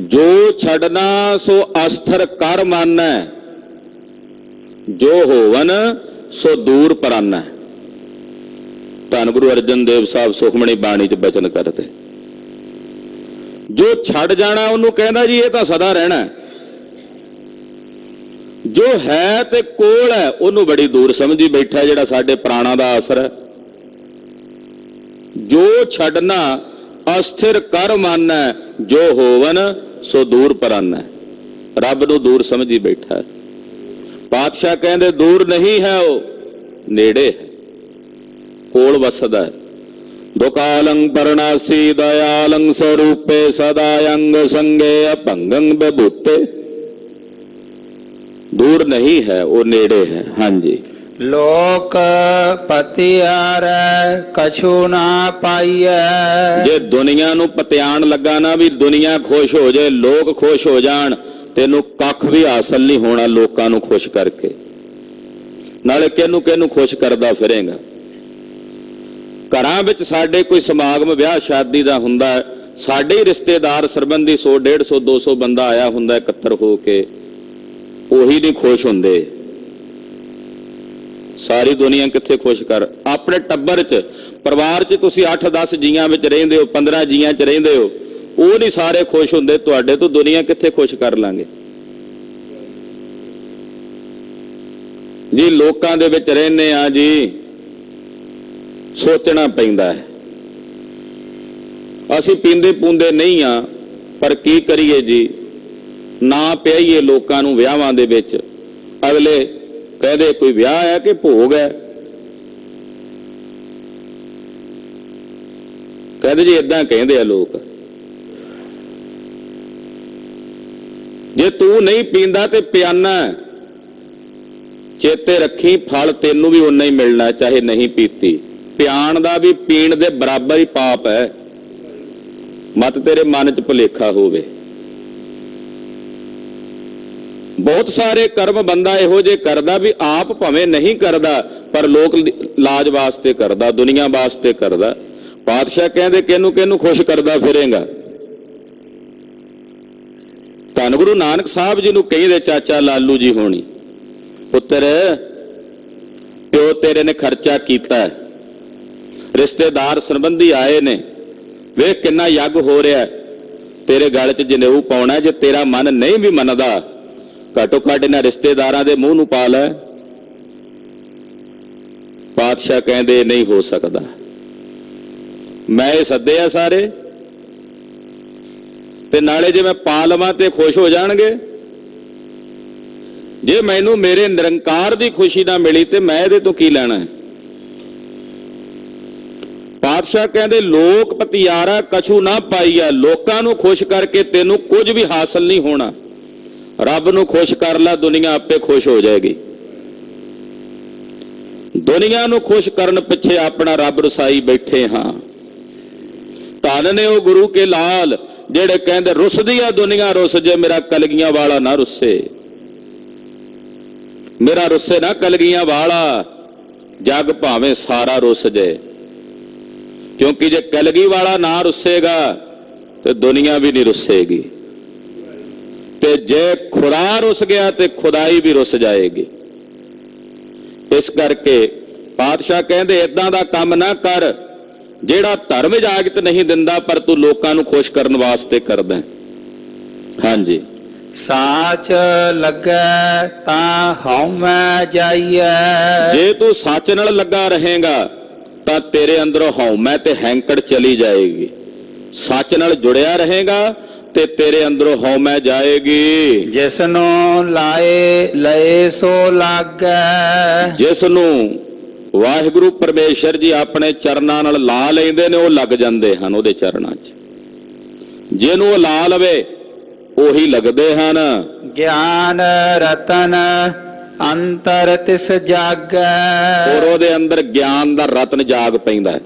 ਜੋ ਛੱਡਣਾ ਸੋ ਅਸਥਰ ਕਰ ਮਾਨੈ, ਜੋ ਹੋਵਨ ਸੋ ਦੂਰ ਪਰਾਨੈ। ਧੰਨ ਗੁਰੂ ਅਰਜਨ ਦੇਵ ਸਾਹਿਬ ਸੁਖਮਣੀ ਬਾਣੀ 'ਚ ਬਚਨ ਕਰਦੇ। ਜੋ ਛੱਡ ਜਾਣਾ ਉਹਨੂੰ ਕਹਿੰਦਾ ਜੀ ਇਹ ਤਾਂ ਸਦਾ ਰਹਿਣਾ। ਜੋ ਹੈ ਤੇ ਕੋਲ ਹੈ ਉਹਨੂੰ ਬੜੀ ਦੂਰ ਸਮਝੀ ਬੈਠਾ, ਜਿਹੜਾ ਸਾਡੇ ਪ੍ਰਾਣਾਂ ਦਾ ਆਸਰਾ ਹੈ। ਜੋ ਛੱਡਣਾ ਅਸਥਿਰ ਕਰ ਮਾਨੈ, ਜੋ ਹੋਵਨ ਸੋ ਦੂਰ ਪਰਾਨੈ। ਰੱਬ ਨੂੰ ਦੂਰ ਸਮਝੀ ਬੈਠਾ। ਪਾਤਸ਼ਾਹ ਕਹਿੰਦੇ ਦੂਰ ਨਹੀਂ ਹੈ, ਉਹ ਨੇੜੇ ਹੈ, ਕੋਲ ਵਸਦਾ ਹੈ। ਦੁਕਾਲੰ ਪਰਣਾਸੀ ਦਇਆਲੰ ਸਰੂਪੇ ਸਦਾ ਅੰਗ ਸੰਗੇ ਅਭੰਗੰ ਬਭੂਤੇ। ਦੂਰ ਨਹੀਂ ਹੈ, ਉਹ ਨੇੜੇ ਹੈ। ਹਾਂਜੀ। ਲੋਕ ਪਤਿਆਰੈ ਕਛੂ ਨਾ ਪਾਈਐ। ਜੇ ਦੁਨੀਆ ਨੂੰ ਪਤਿਆਣ ਲੱਗਾ ਨਾ ਵੀ ਦੁਨੀਆ ਖੁਸ਼ ਹੋ ਜਾਏ, ਲੋਕ ਖੁਸ਼ ਹੋ ਜਾਣ, ਤੈਨੂੰ ਕੱਖ ਵੀ ਹਾਸਲ ਨਹੀਂ ਹੋਣਾ ਲੋਕਾਂ ਨੂੰ ਖੁਸ਼ ਕਰਕੇ। ਨਾਲੇ ਕਿਹਨੂੰ ਕਿਹਨੂੰ ਖੁਸ਼ ਕਰਦਾ ਫਿਰੇਗਾ। ਘਰਾਂ ਵਿੱਚ ਸਾਡੇ ਕੋਈ ਸਮਾਗਮ ਵਿਆਹ ਸ਼ਾਦੀ ਦਾ ਹੁੰਦਾ, ਸਾਡੇ ਹੀ ਰਿਸ਼ਤੇਦਾਰ ਸਰਬੰਧੀ 100 150 200 ਬੰਦਾ ਆਇਆ ਹੁੰਦਾ ਇਕੱਤਰ ਹੋ ਕੇ, ਉਹੀ ਨਹੀਂ ਖੁਸ਼ ਹੁੰਦੇ। ਸਾਰੀ ਦੁਨੀਆ ਕਿੱਥੇ ਖੁਸ਼ ਕਰ। ਆਪਣੇ ਟੱਬਰ 'ਚ, ਪਰਿਵਾਰ 'ਚ ਤੁਸੀਂ 8-10 ਜੀਆਂ ਵਿੱਚ ਰਹਿੰਦੇ ਹੋ, 15 ਜੀਆਂ 'ਚ ਰਹਿੰਦੇ ਹੋ, ਉਹ ਨਹੀਂ ਸਾਰੇ ਖੁਸ਼ ਹੁੰਦੇ ਤੁਹਾਡੇ ਤੋਂ। ਦੁਨੀਆ ਕਿੱਥੇ ਖੁਸ਼ ਕਰ ਲਾਂਗੇ ਜੀ। ਲੋਕਾਂ ਦੇ ਵਿੱਚ ਰਹਿੰਦੇ ਆ ਜੀ, ਸੋਚਣਾ ਪੈਂਦਾ ਹੈ। ਅਸੀਂ ਪੀਂਦੇ ਪੂੰਦੇ ਨਹੀਂ ਆ, ਪਰ ਕੀ ਕਰੀਏ ਜੀ, ਨਾ ਪਿਆਈਏ ਲੋਕਾਂ ਨੂੰ ਵਿਆਹਾਂ ਦੇ ਵਿੱਚ। ਅਗਲੇ ਕਹਦੇ ਕੋਈ ਵਿਆਹ ਹੈ ਕਿ ਭੋਗ ਹੈ, ਕਹਿੰਦੇ ਜੀ ਇਦਾਂ ਕਹਿੰਦੇ ਆ ਲੋਕ। ਜੇ ਤੂੰ ਨਹੀਂ ਪੀਂਦਾ ਤੇ ਪਿਆਨਾ, ਚੇਤੇ ਰੱਖੀ ਫਲ ਤੈਨੂੰ ਵੀ ਉਨਾ ਹੀ ਮਿਲਣਾ ਚਾਹੇ ਨਹੀਂ ਪੀਤੀ। ਪਿਆਣ ਦਾ ਵੀ ਪੀਣ ਦੇ ਬਰਾਬਰ ਹੀ ਪਾਪ ਹੈ। ਮਤ ਤੇਰੇ ਮਨ 'ਚ ਭੁਲੇਖਾ ਹੋਵੇ। ਬਹੁਤ ਸਾਰੇ ਕਰਮ ਬੰਦਾ ਇਹੋ ਜਿਹੇ ਕਰਦਾ ਵੀ ਆਪ ਭਾਵੇਂ ਨਹੀਂ ਕਰਦਾ ਪਰ ਲੋਕ ਲਾਜ ਵਾਸਤੇ ਕਰਦਾ, ਦੁਨੀਆ ਵਾਸਤੇ ਕਰਦਾ। ਪਾਤਸ਼ਾਹ ਕਹਿੰਦੇ ਕਿਹਨੂੰ ਕਿਹਨੂੰ ਖੁਸ਼ ਕਰਦਾ ਫਿਰੇਗਾ। ਧੰਨ ਗੁਰੂ ਨਾਨਕ ਸਾਹਿਬ ਜੀ ਨੂੰ ਕਹਿੰਦੇ ਚਾਚਾ ਲਾਲੂ ਜੀ ਹੋਣੀ, ਪੁੱਤਰ ਪਿਓ ਤੇਰੇ ਨੇ ਖਰਚਾ ਕੀਤਾ, ਰਿਸ਼ਤੇਦਾਰ ਸੰਬੰਧੀ ਆਏ ਨੇ, ਵੇਖ ਕਿੰਨਾ ਯੱਗ ਹੋ ਰਿਹਾ, ਤੇਰੇ ਗਲ 'ਚ ਜਨੇਊ ਪਾਉਣਾ। ਜੇ ਤੇਰਾ ਮਨ ਨਹੀਂ ਵੀ ਮੰਨਦਾ ਘੱਟੋ ਘੱਟ ਇਹਨਾਂ ਰਿਸ਼ਤੇਦਾਰਾਂ ਦੇ ਮੂੰਹ ਨੂੰ ਪਾ ਲੈ। ਪਾਤਸ਼ਾਹ ਕਹਿੰਦੇ ਨਹੀਂ ਹੋ ਸਕਦਾ, ਮੈਂ ਇਹ ਸੱਦੇ ਆ ਸਾਰੇ, ਤੇ ਨਾਲੇ ਜੇ ਮੈਂ ਪਾ ਲਵਾਂ ਤੇ ਖੁਸ਼ ਹੋ ਜਾਣਗੇ। ਜੇ ਮੈਨੂੰ ਮੇਰੇ ਨਿਰੰਕਾਰ ਦੀ ਖੁਸ਼ੀ ਨਾ ਮਿਲੀ ਤੇ ਮੈਂ ਇਹਦੇ ਤੋਂ ਕੀ ਲੈਣਾ ਹੈ। ਪਾਤਸ਼ਾਹ ਕਹਿੰਦੇ ਲੋਕ ਪਤਿਆਰਾ ਕਛੂ ਨਾ ਪਾਈਆ, ਲੋਕਾਂ ਨੂੰ ਖੁਸ਼ ਕਰਕੇ ਤੈਨੂੰ ਕੁਝ ਵੀ ਹਾਸਲ ਨਹੀਂ ਹੋਣਾ। ਰੱਬ ਨੂੰ ਖੁਸ਼ ਕਰ ਲੈ, ਦੁਨੀਆ ਆਪੇ ਖੁਸ਼ ਹੋ ਜਾਏਗੀ। ਦੁਨੀਆ ਨੂੰ ਖੁਸ਼ ਕਰਨ ਪਿੱਛੇ ਆਪਣਾ ਰੱਬ ਰਸਾਈ ਬੈਠੇ ਹਾਂ। ਧੰਨ ਨੇ ਉਹ ਗੁਰੂ ਕੇ ਲਾਲ ਜਿਹੜੇ ਕਹਿੰਦੇ ਰੁੱਸਦੀ ਆ ਦੁਨੀਆ ਰੁੱਸ ਜੇ, ਮੇਰਾ ਕਲਗੀਆਂ ਵਾਲਾ ਨਾ ਰੁੱਸੇ, ਮੇਰਾ ਰੁੱਸੇ ਨਾ ਕਲਗੀਆਂ ਵਾਲਾ, ਜਗ ਭਾਵੇਂ ਸਾਰਾ ਰੁੱਸ ਜੇ। ਕਿਉਂਕਿ ਜੇ ਕਲਗੀ ਵਾਲਾ ਨਾ ਰੁੱਸੇਗਾ ਤੇ ਦੁਨੀਆ ਵੀ ਨਹੀਂ ਰੁੱਸੇਗੀ, ਤੇ ਜੇ ਖੁਦਾ ਰੁੱਸ ਗਿਆ ਤੇ ਖੁਦਾਈ ਵੀ ਰੁੱਸ ਜਾਏਗੀ। ਇਸ ਕਰਕੇ ਪਾਤਸ਼ਾਹ ਕਹਿੰਦੇ ਏਦਾਂ ਦਾ ਕੰਮ ਨਾ ਕਰ ਜਿਹੜਾ ਧਰਮ ਇਜਾਜ਼ਤ ਨਹੀਂ ਦਿੰਦਾ ਪਰ ਤੂੰ ਲੋਕਾਂ ਨੂੰ ਖੁਸ਼ ਕਰਨ ਵਾਸਤੇ ਕਰਦਾ। ਹਾਂਜੀ, ਸਾਚ ਲੱਗੈ ਤਾਂ ਹਉਮੈ ਜਾਈਐ। ਜੇ ਤੂੰ ਸੱਚ ਨਾਲ ਲੱਗਾ ਰਹੇਗਾ ਤਾਂ ਤੇਰੇ ਅੰਦਰੋਂ ਹਉਮੈ ਤੇ ਹੈਂਕੜ ਚਲੀ ਜਾਏਗੀ। ਸੱਚ ਨਾਲ ਜੁੜਿਆ ਰਹੇਗਾ ਤੇ ਤੇਰੇ ਅੰਦਰੋਂ ਹਉਮੈ ਜਾਏਗੀ। ਜਿਸ ਨੂੰ ਲਾਏ ਲਏ ਸੋ ਲਾਗੈ। ਜਿਸ ਨੂੰ ਵਾਹਿਗੁਰੂ ਪਰਮੇਸ਼ਰ ਜੀ ਆਪਣੇ ਚਰਨਾਂ ਨਾਲ ਲਾ ਲੈਂਦੇ ਨੇ ਉਹ ਲੱਗ ਜਾਂਦੇ ਹਨ ਉਹਦੇ ਚਰਨਾਂ 'ਚ। ਜਿਹਨੂੰ ਉਹ ਲਾ ਲਵੇ ਉਹੀ ਲੱਗਦੇ ਹਨ। ਗਿਆਨ ਰਤਨ ਅੰਤਰ ਤਿਸ ਜਾਗੈ। ਔਰ ਉਹਦੇ ਅੰਦਰ ਗਿਆਨ ਦਾ ਰਤਨ ਜਾਗ ਪੈਂਦਾ ਹੈ।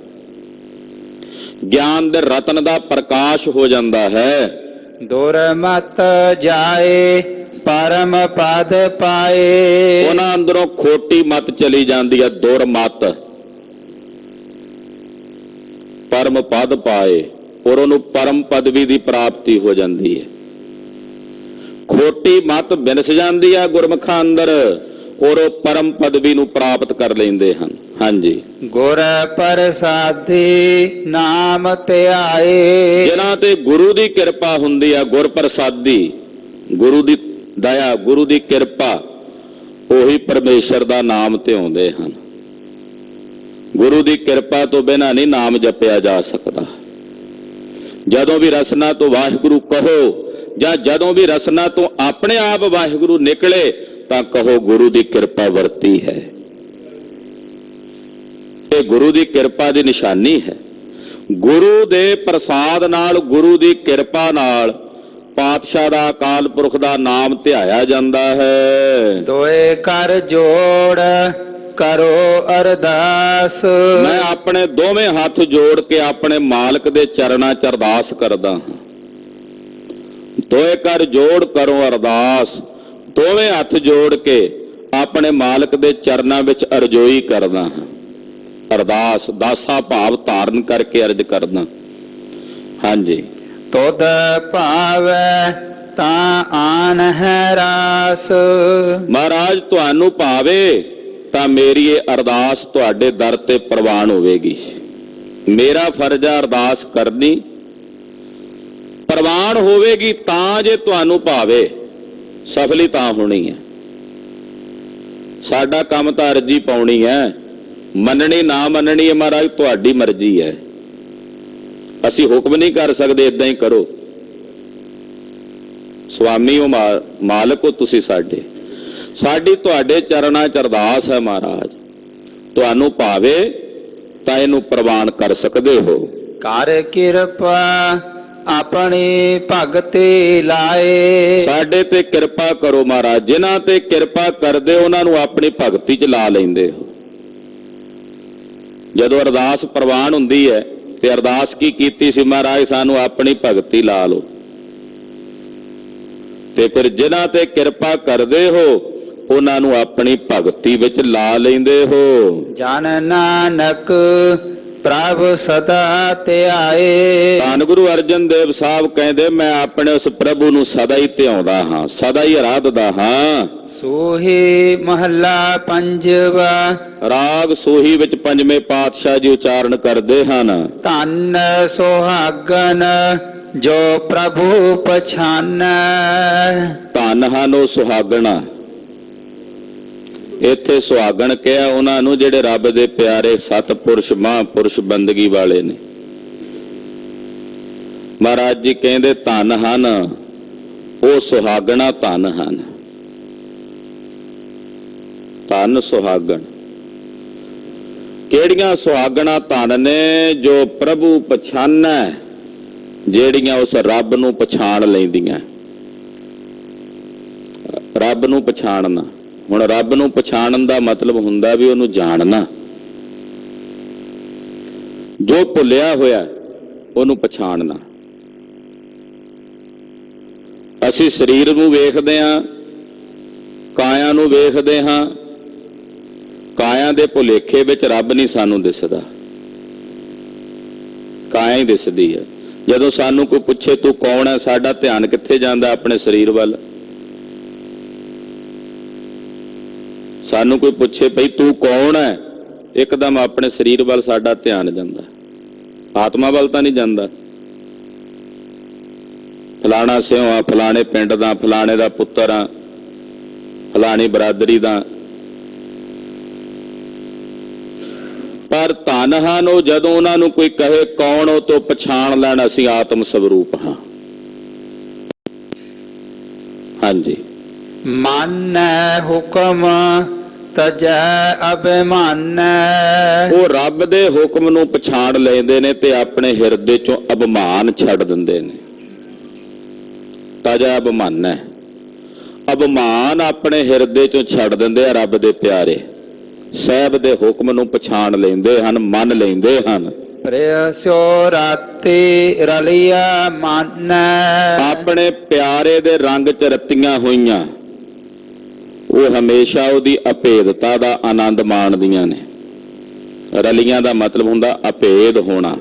ਗਿਆਨ ਦੇ ਰਤਨ ਦਾ ਪ੍ਰਕਾਸ਼ ਹੋ ਜਾਂਦਾ ਹੈ। ਦੁਰਮਤ ਜਾਏ ਪਰਮ ਪਦ ਪਾਏ। ਉਹਨਾਂ ਅੰਦਰੋਂ ਖੋਟੀ ਮਤ ਚਲੀ ਜਾਂਦੀ ਹੈ, ਦੁਰਮਤ, ਪਰਮ ਪਦ ਪਾਏ, ਔਰ ਉਹਨੂੰ ਪਰਮ ਪਦਵੀ ਦੀ ਪ੍ਰਾਪਤੀ ਹੋ ਜਾਂਦੀ ਹੈ। ਖੋਟੀ ਮਤ ਬਿਨਸ ਜਾਂਦੀ ਹੈ ਗੁਰਮੁਖਾਂ ਅੰਦਰ, ਔਰ ਉਹ ਪਰਮ ਪਦਵੀ ਨੂੰ ਪ੍ਰਾਪਤ ਕਰ ਲੈਂਦੇ ਹਨ। ਹਾਂਜੀ, ਗੁਰ ਪ੍ਰਸਾਦੀ ਨਾਮ ਧਿਆਏ। ਜਿਨ੍ਹਾਂ ਤੇ ਗੁਰੂ ਦੀ ਕਿਰਪਾ ਹੁੰਦੀ ਹੈ, ਗੁਰ ਪ੍ਰਸਾਦੀ, ਗੁਰੂ ਦੀ ਦਇਆ, ਗੁਰੂ ਦੀ ਕਿਰਪਾ, ਉਹੀ ਪਰਮੇਸ਼ਰ ਦਾ ਨਾਮ ਧਿਆਉਂਦੇ ਹਨ। ਗੁਰੂ ਦੀ ਕਿਰਪਾ ਤੋਂ ਬਿਨਾਂ ਨਹੀਂ ਨਾਮ ਜਪਿਆ ਜਾ ਸਕਦਾ। ਜਦੋਂ ਵੀ ਰਸਨਾ ਤੋਂ ਵਾਹਿਗੁਰੂ ਕਹੋ ਜਾਂ ਜਦੋਂ ਵੀ ਰਸਨਾ ਤੋਂ ਆਪਣੇ ਆਪ ਵਾਹਿਗੁਰੂ ਨਿਕਲੇ ਤਾਂ ਕਹੋ ਗੁਰੂ ਦੀ ਕਿਰਪਾ ਵਰਤੀ ਹੈ। ਇਹ ਗੁਰੂ ਦੀ ਕਿਰਪਾ ਦੀ ਨਿਸ਼ਾਨੀ ਹੈ। ਗੁਰੂ ਦੇ ਪ੍ਰਸਾਦ ਨਾਲ, ਗੁਰੂ ਦੀ ਕਿਰਪਾ ਨਾਲ ਪਾਤਸ਼ਾਹ ਦਾ, ਅਕਾਲ ਪੁਰਖ ਦਾ ਨਾਮ ਧਿਆਇਆ ਜਾਂਦਾ ਹੈ। ਦੋਏ ਕਰ ਜੋੜ ਕਰੋ ਅਰਦਾਸ। ਮੈਂ ਆਪਣੇ ਦੋਵੇਂ ਹੱਥ ਜੋੜ ਕੇ ਆਪਣੇ ਮਾਲਕ ਦੇ ਚਰਨਾਂ 'ਚ ਅਰਦਾਸ ਕਰਦਾ ਹਾਂ। ਦੋਏ ਕਰ ਜੋੜ ਕਰੋ ਅਰਦਾਸ, ਦੋਵੇਂ ਹੱਥ ਜੋੜ ਕੇ ਆਪਣੇ ਮਾਲਕ ਦੇ ਚਰਨਾਂ ਵਿੱਚ ਅਰਜ਼ੋਈ ਕਰਦਾ ਹਾਂ। ਅਰਦਾਸ ਦਾਸਾ ਭਾਵ ਧਾਰਨ ਕਰਕੇ ਅਰਜ਼ ਕਰਦਾ। ਹਾਂਜੀ, ਤੁਧ ਭਾਵੈ ਤਾਂ ਆਨ ਹੈ ਰਾਸ। ਮਹਾਰਾਜ ਤੁਹਾਨੂੰ ਭਾਵੇ ਤਾਂ ਮੇਰੀ ਇਹ ਅਰਦਾਸ ਤੁਹਾਡੇ ਦਰ ਤੇ ਪ੍ਰਵਾਨ ਹੋਵੇਗੀ। ਮੇਰਾ ਫਰਜ਼ ਹੈ ਅਰਦਾਸ ਕਰਨੀ, ਪ੍ਰਵਾਨ ਹੋਵੇਗੀ ਤਾਂ ਜੇ ਤੁਹਾਨੂੰ ਭਾਵੇ, ਸਫਲੀ ਤਾਂ ਹੋਣੀ ਹੈ। ਸਾਡਾ ਕੰਮ ਤਾਂ ਅਰਜ਼ੀ ਪਾਉਣੀ ਹੈ, ਮੰਨਣੀ ਨਾ ਮੰਨਣੀ ਹੈ ਮਹਾਰਾਜ ਤੁਹਾਡੀ ਮਰਜ਼ੀ ਹੈ। ਅਸੀਂ ਹੁਕਮ ਨਹੀਂ ਕਰ ਸਕਦੇ ਇਦਾਂ ਹੀ ਕਰੋ। ਸੁਆਮੀ ਹੋ, ਮਾਲਕ ਹੋ ਤੁਸੀਂ ਸਾਡੇ। ਸਾਡੀ ਤੁਹਾਡੇ ਚਰਨਾਂ 'ਚ ਅਰਦਾਸ ਹੈ ਮਹਾਰਾਜ, ਤੁਹਾਨੂੰ ਭਾਵੇ ਤਾਂ ਇਹਨੂੰ ਪ੍ਰਵਾਨ ਕਰ ਸਕਦੇ ਹੋ। ਕਰ ਕਿਰਪਾ ਆਪਣੀ ਭਗਤੀ ਲਾਏ। ਸਾਡੇ ਤੇ ਕਿਰਪਾ ਕਰੋ ਮਹਾਰਾਜ, ਜਿਨ੍ਹਾਂ ਤੇ ਕਿਰਪਾ ਕਰਦੇ ਉਹਨਾਂ ਨੂੰ ਆਪਣੀ ਭਗਤੀ 'ਚ ਲਾ ਲੈਂਦੇ ਹੋ। ਜਦੋਂ ਅਰਦਾਸ ਪ੍ਰਵਾਨ ਹੁੰਦੀ ਹੈ ਤੇ ਅਰਦਾਸ ਕੀ ਕੀਤੀ ਸੀ, ਮਹਾਰਾਜ ਸਾਨੂੰ ਆਪਣੀ ਭਗਤੀ ਲਾ ਲਓ। ਤੇ ਫਿਰ ਜਿਨ੍ਹਾਂ ਤੇ ਕਿਰਪਾ ਕਰਦੇ ਹੋ ਉਹਨਾਂ ਨੂੰ ਆਪਣੀ ਭਗਤੀ ਵਿੱਚ ਲਾ ਲੈਂਦੇ ਹੋ। ਜਨ ਨਾਨਕ ਪ੍ਰਭ ਸਦਾ ਧਿਆਏ। ਧੰਨ ਗੁਰੂ ਅਰਜਨ ਦੇਵ ਸਾਹਿਬ ਕਹਿੰਦੇ, ਮੈਂ ਆਪਣੇ ਉਸ ਪ੍ਰਭੂ ਨੂੰ ਸਦਾ ਹੀ ਧਿਆਉਂਦਾ ਹਾਂ, ਸਦਾ ਹੀ ਆਰਾਧਦਾ ਹਾਂ। ਸੋਹੀ ਮਹੱਲਾ ਪੰਜਵਾ। ਰਾਗ ਸੋਹੀ ਵਿੱਚ ਪੰਜਵੇਂ ਪਾਤਸ਼ਾਹ ਜੀ ਉਚਾਰਨ ਕਰਦੇ ਹਨ। ਧੰਨ ਸੁਹਾਗਨ ਜੋ ਪ੍ਰਭੂ ਪਛਾਨੈ। ਧੰਨ ਹਨ ਉਹ ਸੁਹਾਗਣਾ। ਇੱਥੇ ਸੁਹਾਗਣ ਕਿਹਾ ਉਹਨਾਂ ਨੂੰ ਜਿਹੜੇ ਰੱਬ ਦੇ ਪਿਆਰੇ ਸਤਿਪੁਰਸ਼ ਮਹਾਂਪੁਰਸ਼ ਬੰਦਗੀ ਵਾਲੇ ਨੇ। ਮਹਾਰਾਜ ਜੀ ਕਹਿੰਦੇ ਧੰਨ ਹਨ ਉਹ ਸੁਹਾਗਣਾ, ਧੰਨ ਹਨ। ਧੰਨ ਸੁਹਾਗਣ ਕਿਹੜੀਆਂ ਸੁਹਾਗਣਾ ਧੰਨ ਨੇ? ਜੋ ਪ੍ਰਭੂ ਪਛਾਨੈ, ਜਿਹੜੀਆਂ ਉਸ ਰੱਬ ਨੂੰ ਪਛਾਣ ਲੈਂਦੀਆਂ। ਰੱਬ ਨੂੰ ਪਛਾਣਨਾ, ਹੁਣ ਰੱਬ ਨੂੰ ਪਛਾਣਨ ਦਾ ਮਤਲਬ ਹੁੰਦਾ ਵੀ ਉਹਨੂੰ ਜਾਣਨਾ। ਜੋ ਭੁੱਲਿਆ ਹੋਇਆ ਉਹਨੂੰ ਪਛਾਣਨਾ। ਅਸੀਂ ਸਰੀਰ ਨੂੰ ਵੇਖਦੇ ਹਾਂ, ਕਾਇਆ ਨੂੰ ਵੇਖਦੇ ਹਾਂ, ਕਾਇਆ ਦੇ ਭੁਲੇਖੇ ਵਿੱਚ ਰੱਬ ਨਹੀਂ ਸਾਨੂੰ ਦਿਸਦਾ, ਕਾਇਆ ਹੀ ਦਿਸਦੀ ਹੈ। ਜਦੋਂ ਸਾਨੂੰ ਕੋਈ ਪੁੱਛੇ ਤੂੰ ਕੌਣ ਹੈ, ਸਾਡਾ ਧਿਆਨ ਕਿੱਥੇ ਜਾਂਦਾ? ਆਪਣੇ ਸਰੀਰ ਵੱਲ। ਸਾਨੂੰ ਕੋਈ ਪੁੱਛੇ ਭਈ ਤੂੰ ਕੌਣ ਹੈ, ਇੱਕਦਮ ਆਪਣੇ ਸਰੀਰ ਵੱਲ ਸਾਡਾ ਧਿਆਨ ਜਾਂਦਾ, ਆਤਮਾ ਵੱਲ ਤਾਂ ਨਹੀਂ ਜਾਂਦਾ। ਫਲਾਣਾ ਸਿਉ ਆ, ਫਲਾਣੇ ਪਿੰਡ ਦਾ, ਫਲਾਣੇ ਦਾ ਪੁੱਤਰ ਆ, ਫਲਾਣੀ ਬਰਾਦਰੀ ਦਾ। ਪਰ ਧੰਨ ਹਨ ਉਹ ਜਦੋਂ ਉਹਨਾਂ ਨੂੰ ਕੋਈ ਕਹੇ ਕੌਣ ਹੋ, ਤੋਂ ਪਛਾਣ ਲੈਣ ਅਸੀਂ ਆਤਮ ਸਵਰੂਪ ਹਾਂ। ਹਾਂਜੀ। ਮਾਨੈ ਹੁਕਮ ਤਜੈ ਅਭਿਮਾਨੈ। ਉਹ ਰੱਬ ਦੇ ਹੁਕਮ ਨੂੰ ਪਛਾਣ ਲੈਂਦੇ ਨੇ ਤੇ ਆਪਣੇ ਹਿਰਦੇ ਚੋਂ ਅਭਿਮਾਨ ਛੱਡ ਦਿੰਦੇ ਨੇ। ਤਜੈ ਅਭਿਮਾਨੈ, ਅਭਿਮਾਨ ਆਪਣੇ ਹਿਰਦੇ ਚੋਂ ਛੱਡ ਦਿੰਦੇ ਆ। ਰੱਬ ਦੇ ਪਿਆਰੇ ਸਾਹਿਬ ਦੇ ਹੁਕਮ ਨੂੰ ਪਛਾਣ ਲੈਂਦੇ ਹਨ, ਮੰਨ ਲੈਂਦੇ ਹਨ। ਪ੍ਰਿਯ ਸਿਓ ਰਾਤੀ ਰਲਿਆ ਮਾਨੈ। ਆਪਣੇ ਪਿਆਰੇ ਦੇ ਰੰਗ 'ਚ ਰਤੀਆਂ ਹੋਈਆਂ ਉਹ ਹਮੇਸ਼ਾ ਉਹਦੀ ਅਭੇਦਤਾ ਦਾ ਆਨੰਦ ਮਾਣਦੀਆਂ ਨੇ। ਰਲੀਆਂ ਦਾ ਮਤਲਬ ਹੁੰਦਾ ਅਭੇਦ ਹੋਣਾ।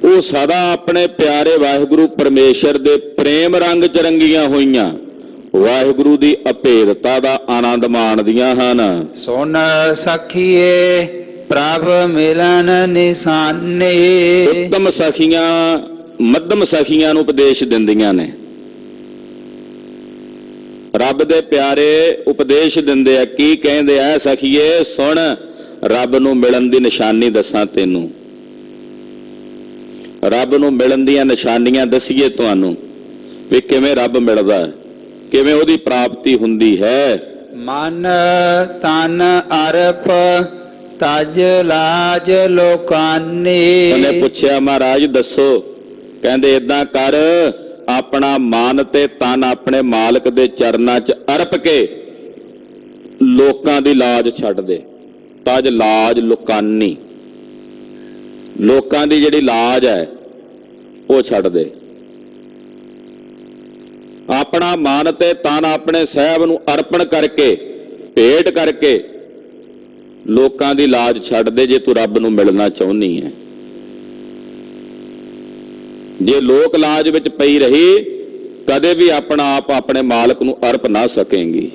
ਉਹ ਸਦਾ ਆਪਣੇ ਪਿਆਰੇ ਵਾਹਿਗੁਰੂ ਪਰਮੇਸ਼ਰ ਦੇ ਪ੍ਰੇਮ ਰੰਗ 'ਚ ਰੰਗੀਆਂ ਹੋਈਆਂ ਵਾਹਿਗੁਰੂ ਦੀ ਅਭੇਦਤਾ ਦਾ ਆਨੰਦ ਮਾਣਦੀਆਂ ਹਨ। ਸੁਨ ਸਖੀਏ ਪ੍ਰਭ ਮਿਲਨ ਨਿਸ਼ਾਨੇ। ਉੱਤਮ ਸਖੀਆਂ ਮੱਧਮ ਸਖੀਆਂ ਨੂੰ ਉਪਦੇਸ਼ ਦਿੰਦੀਆਂ ਨੇ। ਰੱਬ ਦੇ ਪਿਆਰੇ ਉਪਦੇਸ਼ ਦਿੰਦੇ ਆ। ਕੀ ਕਹਿੰਦੇ ਆ? ਸਖੀਏ ਸੁਣ, ਰੱਬ ਨੂੰ ਮਿਲਣ ਦੀ ਨਿਸ਼ਾਨੀ ਦੱਸਾਂ ਤੈਨੂੰ। ਰੱਬ ਨੂੰ ਮਿਲਣ ਦੀਆਂ ਨਿਸ਼ਾਨੀਆਂ ਦੱਸੀਏ ਤੁਹਾਨੂੰ ਵੀ ਕਿਵੇਂ ਰੱਬ ਮਿਲਦਾ, ਕਿਵੇਂ ਉਹਦੀ ਪ੍ਰਾਪਤੀ ਹੁੰਦੀ ਹੈ। ਮਨ ਤਨ ਅਰਪ ਤਜ ਲਾਜ ਲੋਕਾਨੀ। ਉਹਨੇ ਪੁੱਛਿਆ ਮਹਾਰਾਜ ਦੱਸੋ, ਕਹਿੰਦੇ ਏਦਾਂ ਕਰ, ਆਪਣਾ ਮਨ ਤੇ ਤਨ ਆਪਣੇ ਮਾਲਕ ਦੇ ਚਰਨਾਂ 'ਚ ਅਰਪ ਕੇ ਲੋਕਾਂ ਦੀ ਲਾਜ ਛੱਡ ਦੇ। ਤਜ ਲਾਜ ਲੋਕਾਨੀ, ਲੋਕਾਂ ਦੀ ਜਿਹੜੀ ਲਾਜ ਹੈ ਉਹ ਛੱਡ ਦੇ। ਆਪਣਾ ਮਨ ਤੇ ਤਨ ਆਪਣੇ ਸਾਹਿਬ ਨੂੰ ਅਰਪਣ ਕਰਕੇ, ਭੇਟ ਕਰਕੇ ਲੋਕਾਂ ਦੀ ਲਾਜ ਛੱਡ ਦੇ ਜੇ ਤੂੰ ਰੱਬ ਨੂੰ ਮਿਲਣਾ ਚਾਹੁੰਦੀ ਹੈ। ਜੇ ਲੋਕ ਲਾਜ ਵਿੱਚ ਪਈ ਰਹੀ ਕਦੇ ਵੀ ਆਪਣਾ ਆਪ ਆਪਣੇ ਮਾਲਕ ਨੂੰ ਅਰਪ ਨਾ ਸਕੇਂਗੀ।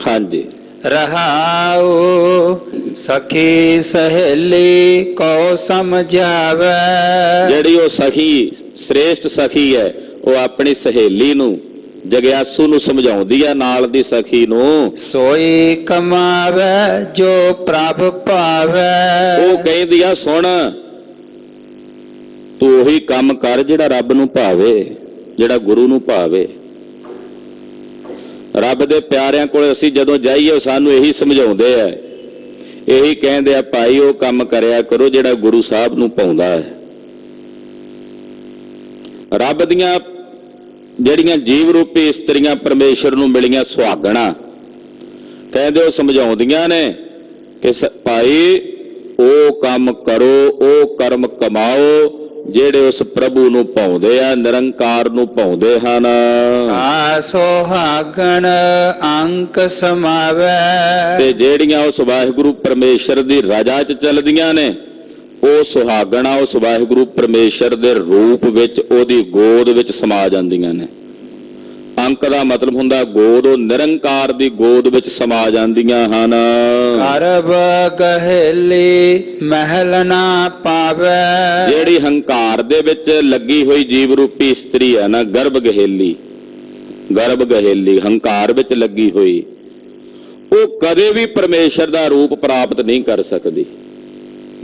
ਹਾਂਜੀ। ਰਹਾਉ ਸਖੀ ਸਹੇਲੀ ਕੋ ਸਮਝਾਵੇ। ਜਿਹੜੀ ਉਹ ਸਖੀ ਸ੍ਰੇਸ਼ਟ ਸਖੀ ਹੈ ਉਹ ਆਪਣੀ ਸਹੇਲੀ ਨੂੰ, ਜਗਿਆਸੂ ਨੂੰ ਸਮਝਾਉਂਦੀ ਹੈ, ਨਾਲ ਦੀ ਸਖੀ ਨੂੰ। ਸੋਈ ਕਮਾਵੇ ਜੋ ਪ੍ਰਭ ਭਾਵੇ। ਉਹ ਕਹਿੰਦੀ ਆ ਸੁਣ, ਤੂੰ ਉਹੀ ਕੰਮ ਕਰ ਜਿਹੜਾ ਰੱਬ ਨੂੰ ਭਾਵੇ, ਜਿਹੜਾ ਗੁਰੂ ਨੂੰ ਭਾਵੇ। ਰੱਬ ਦੇ ਪਿਆਰਿਆਂ ਕੋਲ ਅਸੀਂ ਜਦੋਂ ਜਾਈਏ ਉਹ ਸਾਨੂੰ ਇਹੀ ਸਮਝਾਉਂਦੇ ਆ, ਇਹੀ ਕਹਿੰਦੇ ਆ ਭਾਈ ਉਹ ਕੰਮ ਕਰਿਆ ਕਰੋ ਜਿਹੜਾ ਗੁਰੂ ਸਾਹਿਬ ਨੂੰ ਭਾਉਂਦਾ ਹੈ। ਰੱਬ ਦੀਆਂ ਜਿਹੜੀਆਂ ਜੀਵ ਰੂਪੀ ਇਸਤਰੀਆਂ ਪਰਮੇਸ਼ਰ ਨੂੰ ਮਿਲੀਆਂ ਸੁਹਾਗਣਾ, ਕਹਿੰਦੇ ਉਹ ਸਮਝਾਉਂਦੀਆਂ ਨੇ ਕਿ ਭਾਈ ਉਹ ਕੰਮ ਕਰੋ, ਉਹ ਕਰਮ ਕਮਾਓ ਜਿਹੜੇ ਉਸ ਪ੍ਰਭੂ ਨੂੰ ਭਾਉਂਦੇ ਆ, ਨਿਰੰਕਾਰ ਨੂੰ ਭਾਉਂਦੇ ਹਨ। ਸਾ ਸੁਹਾਗਣ ਅੰਕ ਸਮਾਵੈ, ਤੇ ਜਿਹੜੀਆਂ ਉਸ ਵਾਹਿਗੁਰੂ ਪਰਮੇਸ਼ਰ ਦੀ ਰਜ਼ਾ 'ਚ ਚੱਲਦੀਆਂ ਨੇ, ਉਹ ਸੁਹਾਗਣਾ ਉਸ ਵਾਹਿਗੁਰੂ ਪਰਮੇਸ਼ਰ ਦੇ ਰੂਪ ਵਿੱਚ, ਉਹਦੀ ਗੋਦ ਵਿੱਚ ਸਮਾ ਜਾਂਦੀਆਂ ਨੇ। ਅੰਕ ਦਾ ਮਤਲਬ ਹੁੰਦਾ ਗੋਦ, ਉਹ ਨਿਰੰਕਾਰ ਦੀ ਗੋਦ ਵਿੱਚ ਸਮਾ ਜਾਂਦੀਆਂ ਹਨ। ਗਰਭ ਗਹੇਲੀ ਮਹਿਲ ਨਾ ਪਾਵੈ, ਜਿਹੜੀ ਹੰਕਾਰ ਦੇ ਵਿੱਚ ਲੱਗੀ ਹੋਈ ਜੀਵ ਰੂਪੀ ਇਸਤਰੀ ਹੈ ਨਾ, ਗਰਭ ਗਹੇਲੀ, ਗਰਭ ਗਹੇਲੀ ਹੰਕਾਰ ਵਿੱਚ ਲੱਗੀ ਹੋਈ, ਉਹ ਕਦੇ ਵੀ ਪਰਮੇਸ਼ਰ ਦਾ ਰੂਪ ਪ੍ਰਾਪਤ ਨਹੀਂ ਕਰ ਸਕਦੀ।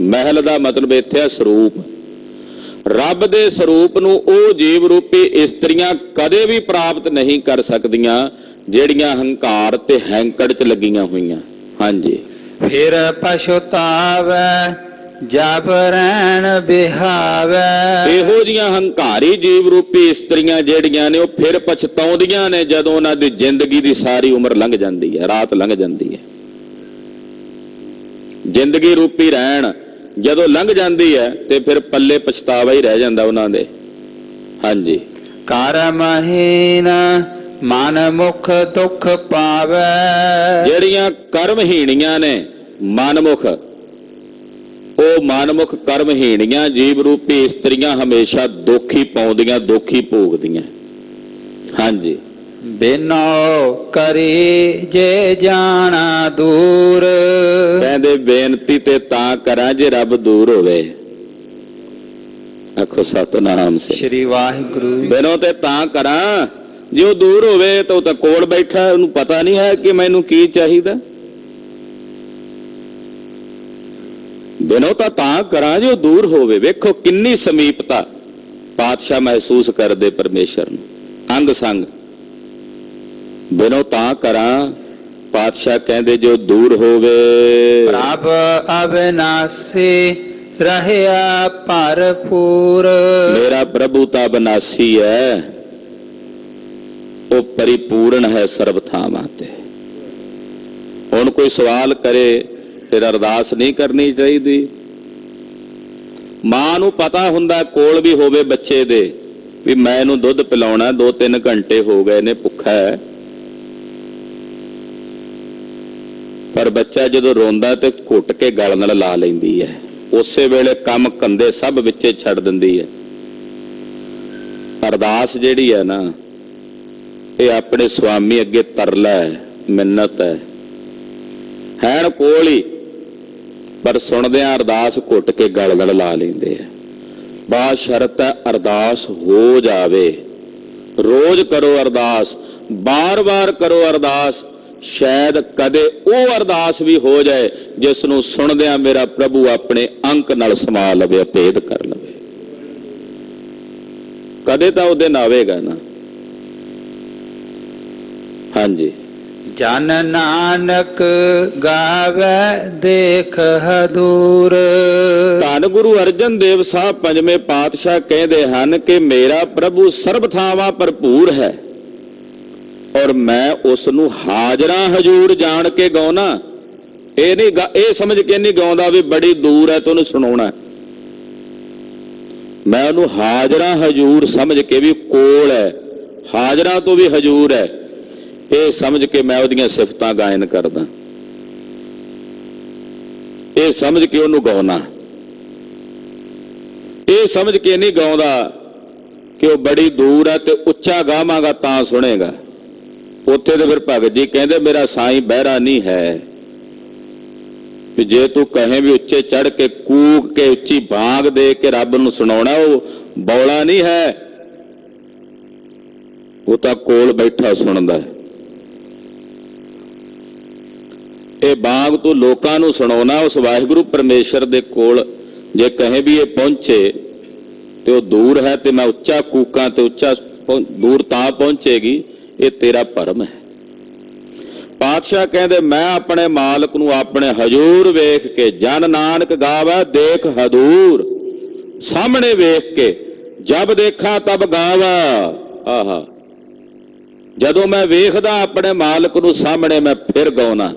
ਮਹਿਲ ਦਾ ਮਤਲਬ ਇੱਥੇ ਹੈ ਸਰੂਪ, ਰੱਬ ਦੇ ਸਰੂਪ ਨੂੰ ਉਹ ਜੀਵ ਰੂਪੀ ਇਸਤਰੀਆਂ ਕਦੇ ਵੀ ਪ੍ਰਾਪਤ ਨਹੀਂ ਕਰ ਸਕਦੀਆਂ ਜਿਹੜੀਆਂ ਹੰਕਾਰ ਤੇ ਹੈਂਕੜ 'ਚ ਲੱਗੀਆਂ ਹੋਈਆਂ। ਹਾਂਜੀ। ਫਿਰ ਪਛਤਾਵੈ ਜਬ ਰਹਿਣ ਬਿਹਾਵੈ, ਇਹੋ ਜੀਆਂ ਹੰਕਾਰੀ ਜੀਵ ਰੂਪੀ ਇਸਤਰੀਆਂ ਜਿਹੜੀਆਂ ਨੇ, ਉਹ ਫਿਰ ਪਛਤਾਉਂਦੀਆਂ ਨੇ ਜਦੋਂ ਉਹਨਾਂ ਦੀ ਜ਼ਿੰਦਗੀ ਦੀ ਸਾਰੀ ਉਮਰ ਲੰਘ ਜਾਂਦੀ ਹੈ, ਰਾਤ ਲੰਘ ਜਾਂਦੀ ਹੈ। ਜ਼ਿੰਦਗੀ ਰੂਪੀ ਰਹਿਣ ਜਦੋਂ ਲੰਘ ਜਾਂਦੀ ਹੈ ਤੇ ਫਿਰ ਪੱਲੇ ਪਛਤਾਵਾ ਹੀ ਰਹਿ ਜਾਂਦਾ ਉਹਨਾਂ ਦੇ। ਹਾਂਜੀ। ਕਰਮਹੀਨ ਮਨ ਮੁਖ ਦੁਖ ਪਾਵੈ, ਜਿਹੜੀਆਂ ਕਰਮਹੀਣੀਆਂ ਨੇ, ਮਨਮੁਖ, ਉਹ ਮਨਮੁਖ ਕਰਮਹੀਣੀਆਂ ਜੀਵ ਰੂਪੀ ਇਸਤਰੀਆਂ ਹਮੇਸ਼ਾ ਦੁੱਖੀ ਪਾਉਂਦੀਆਂ, ਦੁੱਖੀ ਭੋਗਦੀਆਂ। ਹਾਂਜੀ। ਬਿਨੋ ਕਰੀ ਜੇ ਜਾਣਾ ਦੂਰ, ਕਹਿੰਦੇ ਬੇਨਤੀ ਤੇ ਤਾਂ ਕਰਾਂ ਜੇ ਰੱਬ ਦੂਰ ਹੋਵੇ। ਆਖੋ ਸਤਨਾਮ ਸੇ। ਸ਼੍ਰੀ ਵਾਹਿਗੁਰੂ। ਬਿਨੋ ਤੇ ਤਾਂ ਕਰਾਂ ਜੇ ਉਹ ਦੂਰ ਹੋਵੇ ਤਾਂ ਉਹ ਤਾਂ ਕੋਲ ਬੈਠਾ, ਉਹਨੂੰ ਪਤਾ ਨਹੀਂ ਹੈ ਕਿ ਮੈਨੂੰ ਕੀ ਚਾਹੀਦਾ। ਬਿਨੋ ਤਾਂ ਕਰਾਂ ਜੇ ਉਹ ਦੂਰ ਹੋਵੇ। ਵੇਖੋ ਕਿੰਨੀ ਸਮੀਪਤਾ ਪਾਤਸ਼ਾਹ ਮਹਿਸੂਸ ਕਰਦੇ ਪਰਮੇਸ਼ਰ ਨੂੰ, ਅੰਗ ਸੰਗ। ਬਿਨੋ ਤਾਂ ਕਰਾਂ, ਪਾਤਸ਼ਾਹ ਕਹਿੰਦੇ ਜੋ ਦੂਰ ਹੋਵੇ। ਪ੍ਰਭ ਅਬਿਨਾਸੀ ਰਹਿਆ ਭਰਪੂਰ, ਮੇਰਾ ਪ੍ਰਭੂ ਤਾਂ ਅਬਿਨਾਸੀ ਹੈ, ਉਹ ਪਰਿਪੂਰਨ ਹੈ ਸਰਬ ਥਾਵਾਂ ਤੇ। ਹੁਣ ਕੋਈ ਸਵਾਲ ਕਰੇ ਫਿਰ ਅਰਦਾਸ ਨਹੀਂ ਕਰਨੀ ਚਾਹੀਦੀ। ਮਾਂ ਨੂੰ ਪਤਾ ਹੁੰਦਾ, ਕੋਲ ਵੀ ਹੋਵੇ ਬੱਚੇ ਦੇ, ਵੀ ਮੈਂ ਇਹਨੂੰ ਦੁੱਧ ਪਿਲਾਉਣਾ, 2-3 ਘੰਟੇ ਹੋ ਗਏ ਨੇ, ਭੁੱਖਾ ਹੈ। ਪਰ ਬੱਚਾ ਜਦੋਂ ਰੋਂਦਾ ਤੇ ਘੁੱਟ ਕੇ ਗਲ ਨਾਲ ਲਾ ਲੈਂਦੀ ਹੈ, ਉਸੇ ਵੇਲੇ ਕੰਮ ਕੰਦੇ ਸਭ ਵਿੱਚੇ ਛੱਡ ਦਿੰਦੀ ਹੈ। ਅਰਦਾਸ ਜਿਹੜੀ ਹੈ ਨਾ, ਇਹ ਆਪਣੇ ਸੁਆਮੀ ਅੱਗੇ ਤਰਲਾ ਹੈ, ਮਿੰਨਤ ਹੈ। ਹੈਣ ਕੋਲ ਹੀ, ਪਰ ਸੁਣਦਿਆਂ ਅਰਦਾਸ ਘੁੱਟ ਕੇ ਗਲ ਨਾਲ ਲਾ ਲੈਂਦੇ ਆ। ਬਾਤ ਸ਼ਰਤ ਹੈ ਅਰਦਾਸ ਹੋ ਜਾਵੇ। ਰੋਜ਼ ਕਰੋ ਅਰਦਾਸ, ਬਾਰ-ਬਾਰ ਕਰੋ ਅਰਦਾਸ, ਸ਼ਾਇਦ ਕਦੇ ਉਹ ਅਰਦਾਸ ਵੀ ਹੋ ਜਾਏ ਜਿਸ ਨੂੰ ਸੁਣਦਿਆਂ ਮੇਰਾ ਪ੍ਰਭੂ ਆਪਣੇ ਅੰਕ ਨਾਲ ਸਮਾ ਲਵੇ, ਅਭੇਦ ਕਰ ਲਵੇ। ਕਦੇ ਤਾਂ ਉਹਦੇ ਨਾਲ ਆਵੇਗਾ ਨਾ। ਹਾਂਜੀ। ਜਨ ਨਾਨਕ ਗਾਵੇ ਦੇਖ ਹਦੂਰ, ਧੰਨ ਗੁਰੂ ਅਰਜਨ ਦੇਵ ਸਾਹਿਬ ਪੰਜਵੇਂ ਪਾਤਸ਼ਾਹ ਕਹਿੰਦੇ ਹਨ ਕਿ ਮੇਰਾ ਪ੍ਰਭੂ ਸਰਬ ਥਾਵਾਂ ਭਰਪੂਰ ਹੈ ਔਰ ਮੈਂ ਉਸ ਨੂੰ ਹਾਜ਼ਰਾਂ ਹਜ਼ੂਰ ਜਾਣ ਕੇ ਗਾਉਣਾ। ਇਹ ਨਹੀਂ, ਇਹ ਸਮਝ ਕੇ ਨਹੀਂ ਗਾਉਂਦਾ ਵੀ ਬੜੀ ਦੂਰ ਹੈ ਤੇ ਉਹਨੂੰ ਸੁਣਾਉਣਾ। ਮੈਂ ਉਹਨੂੰ ਹਾਜ਼ਰਾਂ ਹਜ਼ੂਰ ਸਮਝ ਕੇ ਵੀ ਕੋਲ ਹੈ, ਹਾਜ਼ਰਾਂ ਤੋਂ ਵੀ ਹਜ਼ੂਰ ਹੈ, ਇਹ ਸਮਝ ਕੇ ਮੈਂ ਉਹਦੀਆਂ ਸਿਫਤਾਂ ਗਾਇਨ ਕਰਦਾ। ਇਹ ਸਮਝ ਕੇ ਉਹਨੂੰ ਗਾਉਣਾ। ਇਹ ਸਮਝ ਕੇ ਨਹੀਂ ਗਾਉਂਦਾ ਕਿ ਉਹ ਬੜੀ ਦੂਰ ਹੈ ਤੇ ਉੱਚਾ ਗਾਵਾਂਗਾ ਤਾਂ ਸੁਣੇਗਾ। ਉੱਥੇ ਤੇ ਫਿਰ ਭਗਤ ਜੀ ਕਹਿੰਦੇ ਮੇਰਾ ਸਾਈਂ ਬਹਿਰਾ ਨਹੀਂ ਹੈ, ਵੀ ਜੇ ਤੂੰ ਕਹੇ ਵੀ ਉੱਚੇ ਚੜ ਕੇ ਕੂਕ ਕੇ ਉੱਚੀ ਬਾਂਗ ਦੇ ਕੇ ਰੱਬ ਨੂੰ ਸੁਣਾਉਣਾ, ਉਹ ਬੌਲਾ ਨਹੀਂ ਹੈ, ਉਹ ਤਾਂ ਕੋਲ ਬੈਠਾ ਸੁਣਦਾ ਹੈ। ਇਹ ਬਾਗ ਤੂੰ ਲੋਕਾਂ ਨੂੰ ਸੁਣਾਉਣਾ, ਉਸ ਵਾਹਿਗੁਰੂ ਪਰਮੇਸ਼ਰ ਦੇ ਕੋਲ ਜੇ ਕਹੇ ਵੀ ਇਹ ਪਹੁੰਚੇ ਤੇ ਉਹ ਦੂਰ ਹੈ ਤੇ ਮੈਂ ਉੱਚਾ ਕੂਕਾਂ ਤੇ ਉੱਚਾ ਦੂਰ ਤਾਂ ਪਹੁੰਚੇਗੀ, ਇਹ ਤੇਰਾ ਭਰਮ ਹੈ। ਪਾਤਸ਼ਾਹ ਕਹਿੰਦੇ ਮੈਂ ਆਪਣੇ ਮਾਲਕ ਨੂੰ ਆਪਣੇ ਹਜ਼ੂਰ ਵੇਖ ਕੇ, ਜਨ ਨਾਨਕ ਗਾਵੇ ਦੇਖ ਹਦੂਰ, ਸਾਹਮਣੇ ਵੇਖ ਕੇ ਜਬ ਦੇਖਾਂ ਤਬ ਗਾਵਾਂ। ਆਹਾ, ਜਦੋਂ ਮੈਂ ਵੇਖਦਾ ਆਪਣੇ ਮਾਲਕ ਨੂੰ ਸਾਹਮਣੇ ਮੈਂ ਫਿਰ ਗਾਉਣਾ,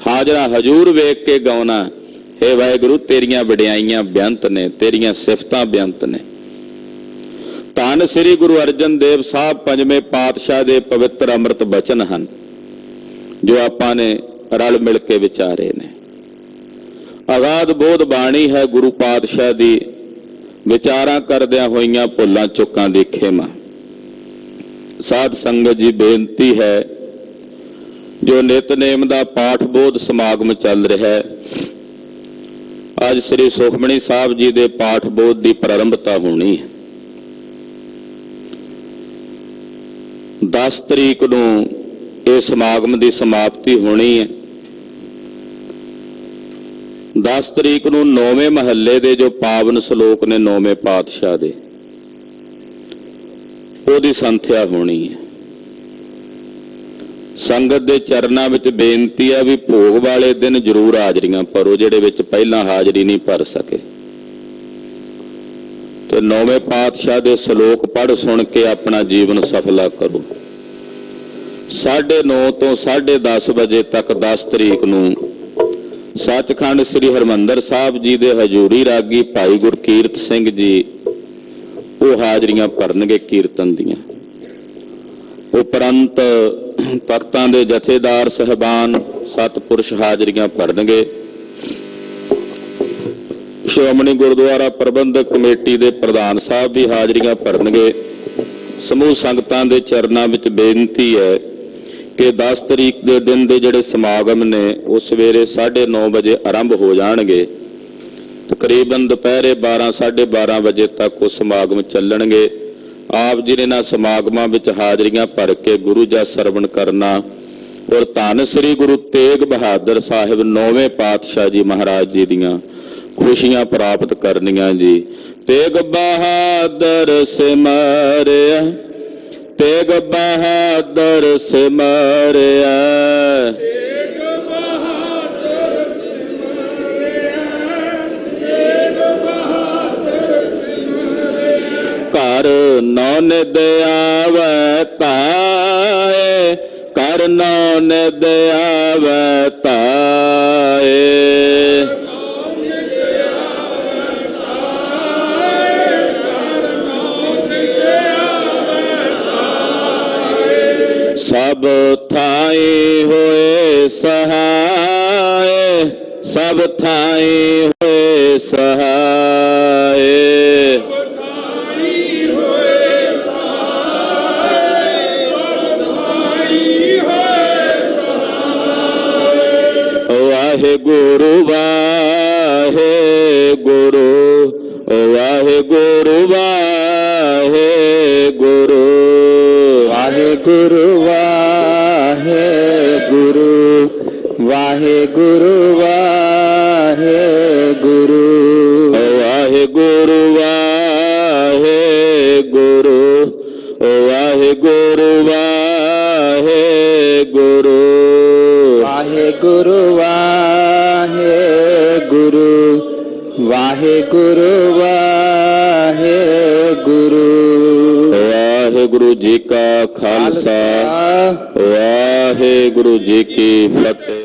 ਹਾਜ਼ਰਾ ਹਜੂਰ ਵੇਖ ਕੇ ਗਾਉਣਾ। ਹੇ ਵਾਹਿਗੁਰੂ, ਤੇਰੀਆਂ ਵਡਿਆਈਆਂ ਬੇਅੰਤ ਨੇ, ਤੇਰੀਆਂ ਸਿਫਤਾਂ ਬੇਅੰਤ ਨੇ। ਧੰਨ ਸ੍ਰੀ ਗੁਰੂ ਅਰਜਨ ਦੇਵ ਸਾਹਿਬ ਪੰਜਵੇਂ ਪਾਤਸ਼ਾਹ ਦੇ ਪਵਿੱਤਰ ਅੰਮ੍ਰਿਤ ਬਚਨ ਹਨ, ਜੋ ਆਪਾਂ ਨੇ ਰਲ ਮਿਲ ਕੇ ਵਿਚਾਰੇ ਨੇ। ਅਗਾਧ ਬੋਧ ਬਾਣੀ ਹੈ ਗੁਰੂ ਪਾਤਸ਼ਾਹ ਦੀ, ਵਿਚਾਰਾਂ ਕਰਦਿਆਂ ਹੋਈਆਂ ਭੁੱਲਾਂ ਚੁੱਕਾਂ ਦੀ ਖੇਮਾ। ਸਾਧ ਸੰਗਤ ਜੀ, ਬੇਨਤੀ ਹੈ, ਜੋ ਨਿਤਨੇਮ ਦਾ ਪਾਠ ਬੋਧ ਸਮਾਗਮ ਚੱਲ ਰਿਹਾ ਹੈ, ਅੱਜ ਸ੍ਰੀ ਸੁਖਮਣੀ ਸਾਹਿਬ ਜੀ ਦੇ ਪਾਠ ਬੋਧ ਦੀ ਪ੍ਰਾਰੰਭਤਾ ਹੋਣੀ ਹੈ। 10 ਤਰੀਕ ਨੂੰ ਇਹ ਸਮਾਗਮ ਦੀ ਸਮਾਪਤੀ ਹੋਣੀ ਹੈ। 10 ਤਰੀਕ ਨੂੰ 9ਵੇਂ ਮਹੱਲੇ ਦੇ ਜੋ ਪਾਵਨ ਸ਼ਲੋਕ ਨੇ 9ਵੇਂ ਪਾਤਸ਼ਾਹ ਦੇ, ਉਹਦੀ ਸੰਥਿਆ ਹੋਣੀ ਹੈ। ਸੰਗਤ ਦੇ ਚਰਨਾਂ ਵਿੱਚ ਬੇਨਤੀ ਹੈ ਵੀ ਭੋਗ ਵਾਲੇ ਦਿਨ ਜ਼ਰੂਰ ਹਾਜ਼ਰੀਆਂ ਭਰੋ, ਜਿਹੜੇ ਵਿੱਚ ਪਹਿਲਾਂ ਹਾਜ਼ਰੀ ਨਹੀਂ ਭਰ ਸਕੇ। ਤੇ 9ਵੇਂ ਪਾਤਸ਼ਾਹ ਦੇ ਸ਼ਲੋਕ ਪੜ੍ਹ ਸੁਣ ਕੇ ਆਪਣਾ ਜੀਵਨ ਸਫਲਾ ਕਰੋ। 9:30 ਤੋਂ 10:30 ਵਜੇ ਤੱਕ 10 ਤਰੀਕ ਨੂੰ ਸੱਚਖੰਡ ਸ੍ਰੀ ਹਰਿਮੰਦਰ ਸਾਹਿਬ ਜੀ ਦੇ ਹਜ਼ੂਰੀ ਰਾਗੀ ਭਾਈ ਗੁਰਕੀਰਤ ਸਿੰਘ ਜੀ ਉਹ ਹਾਜ਼ਰੀਆਂ ਭਰਨਗੇ ਕੀਰਤਨ ਦੀਆਂ। ਉਪਰੰਤ ਤਖਤਾਂ ਦੇ ਜਥੇਦਾਰ ਸਹਿਬਾਨ ਸਤਿਪੁਰਸ਼ ਹਾਜ਼ਰੀਆਂ ਭਰਨਗੇ। ਸ਼੍ਰੋਮਣੀ ਗੁਰਦੁਆਰਾ ਪ੍ਰਬੰਧਕ ਕਮੇਟੀ ਦੇ ਪ੍ਰਧਾਨ ਸਾਹਿਬ ਵੀ ਹਾਜ਼ਰੀਆਂ ਭਰਨਗੇ। ਸਮੂਹ ਸੰਗਤਾਂ ਦੇ ਚਰਨਾਂ ਵਿੱਚ ਬੇਨਤੀ ਹੈ ਕਿ 10 ਤਰੀਕ ਦੇ ਦਿਨ ਦੇ ਜਿਹੜੇ ਸਮਾਗਮ ਨੇ ਉਹ ਸਵੇਰੇ 9:30 ਵਜੇ ਆਰੰਭ ਹੋ ਜਾਣਗੇ। ਤਕਰੀਬਨ ਦੁਪਹਿਰੇ 12 12:30 ਵਜੇ ਤੱਕ ਉਹ ਸਮਾਗਮ ਚੱਲਣਗੇ। ਆਪ ਜੀ ਨੇ ਇਹਨਾਂ ਸਮਾਗਮਾਂ ਵਿੱਚ ਹਾਜ਼ਰੀਆਂ ਭਰ ਕੇ ਗੁਰੂ ਜਸ ਸਰਵਣ ਕਰਨਾ ਔਰ ਧੰਨ ਸ੍ਰੀ ਗੁਰੂ ਤੇਗ ਬਹਾਦਰ ਸਾਹਿਬ 9ਵੇਂ ਪਾਤਸ਼ਾਹ ਜੀ ਮਹਾਰਾਜ ਜੀ ਦੀਆਂ ਖੁਸ਼ੀਆਂ ਪ੍ਰਾਪਤ ਕਰਨੀਆਂ ਜੀ। ਤੇਗ ਬਹਾਦਰ ਸਿਮਰਿਆ, ਤੇਗ ਬਹਾਦਰ ਸਿਮਰਿਆ, ਕਰ ਨੌ ਨਿਦ ਆਵੈ ਤਾਏ, ਕਰ ਨੌ ਨਿਦ ਆਵੈ ਤਾਏ। ਸਭ ਥਾਈ ਹੋਏ ਸਹਾਏ, ਸਭ ਥਾਈ ਹੋਏ ਸਹਾਏ। ਵਾਹਿਗੁਰੂ ਵਾਹਿਗੁਰੂ, ਵਾਹਿਗੁਰੂ ਵਾਹਿਗੁਰੂ, ਵਾਹਿਗੁਰੂ ਵਾਹਿਗੁਰੂ, ਵਾਹਿਗੁਰੂ ਵਾਹਿਗੁਰੂ, ਵਾਹਿਗੁਰੂ ਵਾਹਿਗੁਰੂ, ਵਾਹਿਗੁਰੂ ਵਾਹਿਗੁਰੂ, ਵਾਹਿਗੁਰੂ ਵਾਹਿਗੁਰੂ, ਵਾਹਿਗੁਰੂ ਵਾਹਿਗੁਰੂ। ਵਾਹਿਗੁਰੂ ਜੀ ਕਾ ਖਾਲਸਾ, ਵਾਹਿਗੁਰੂ ਜੀ ਕੀ ਫਤਿਹ।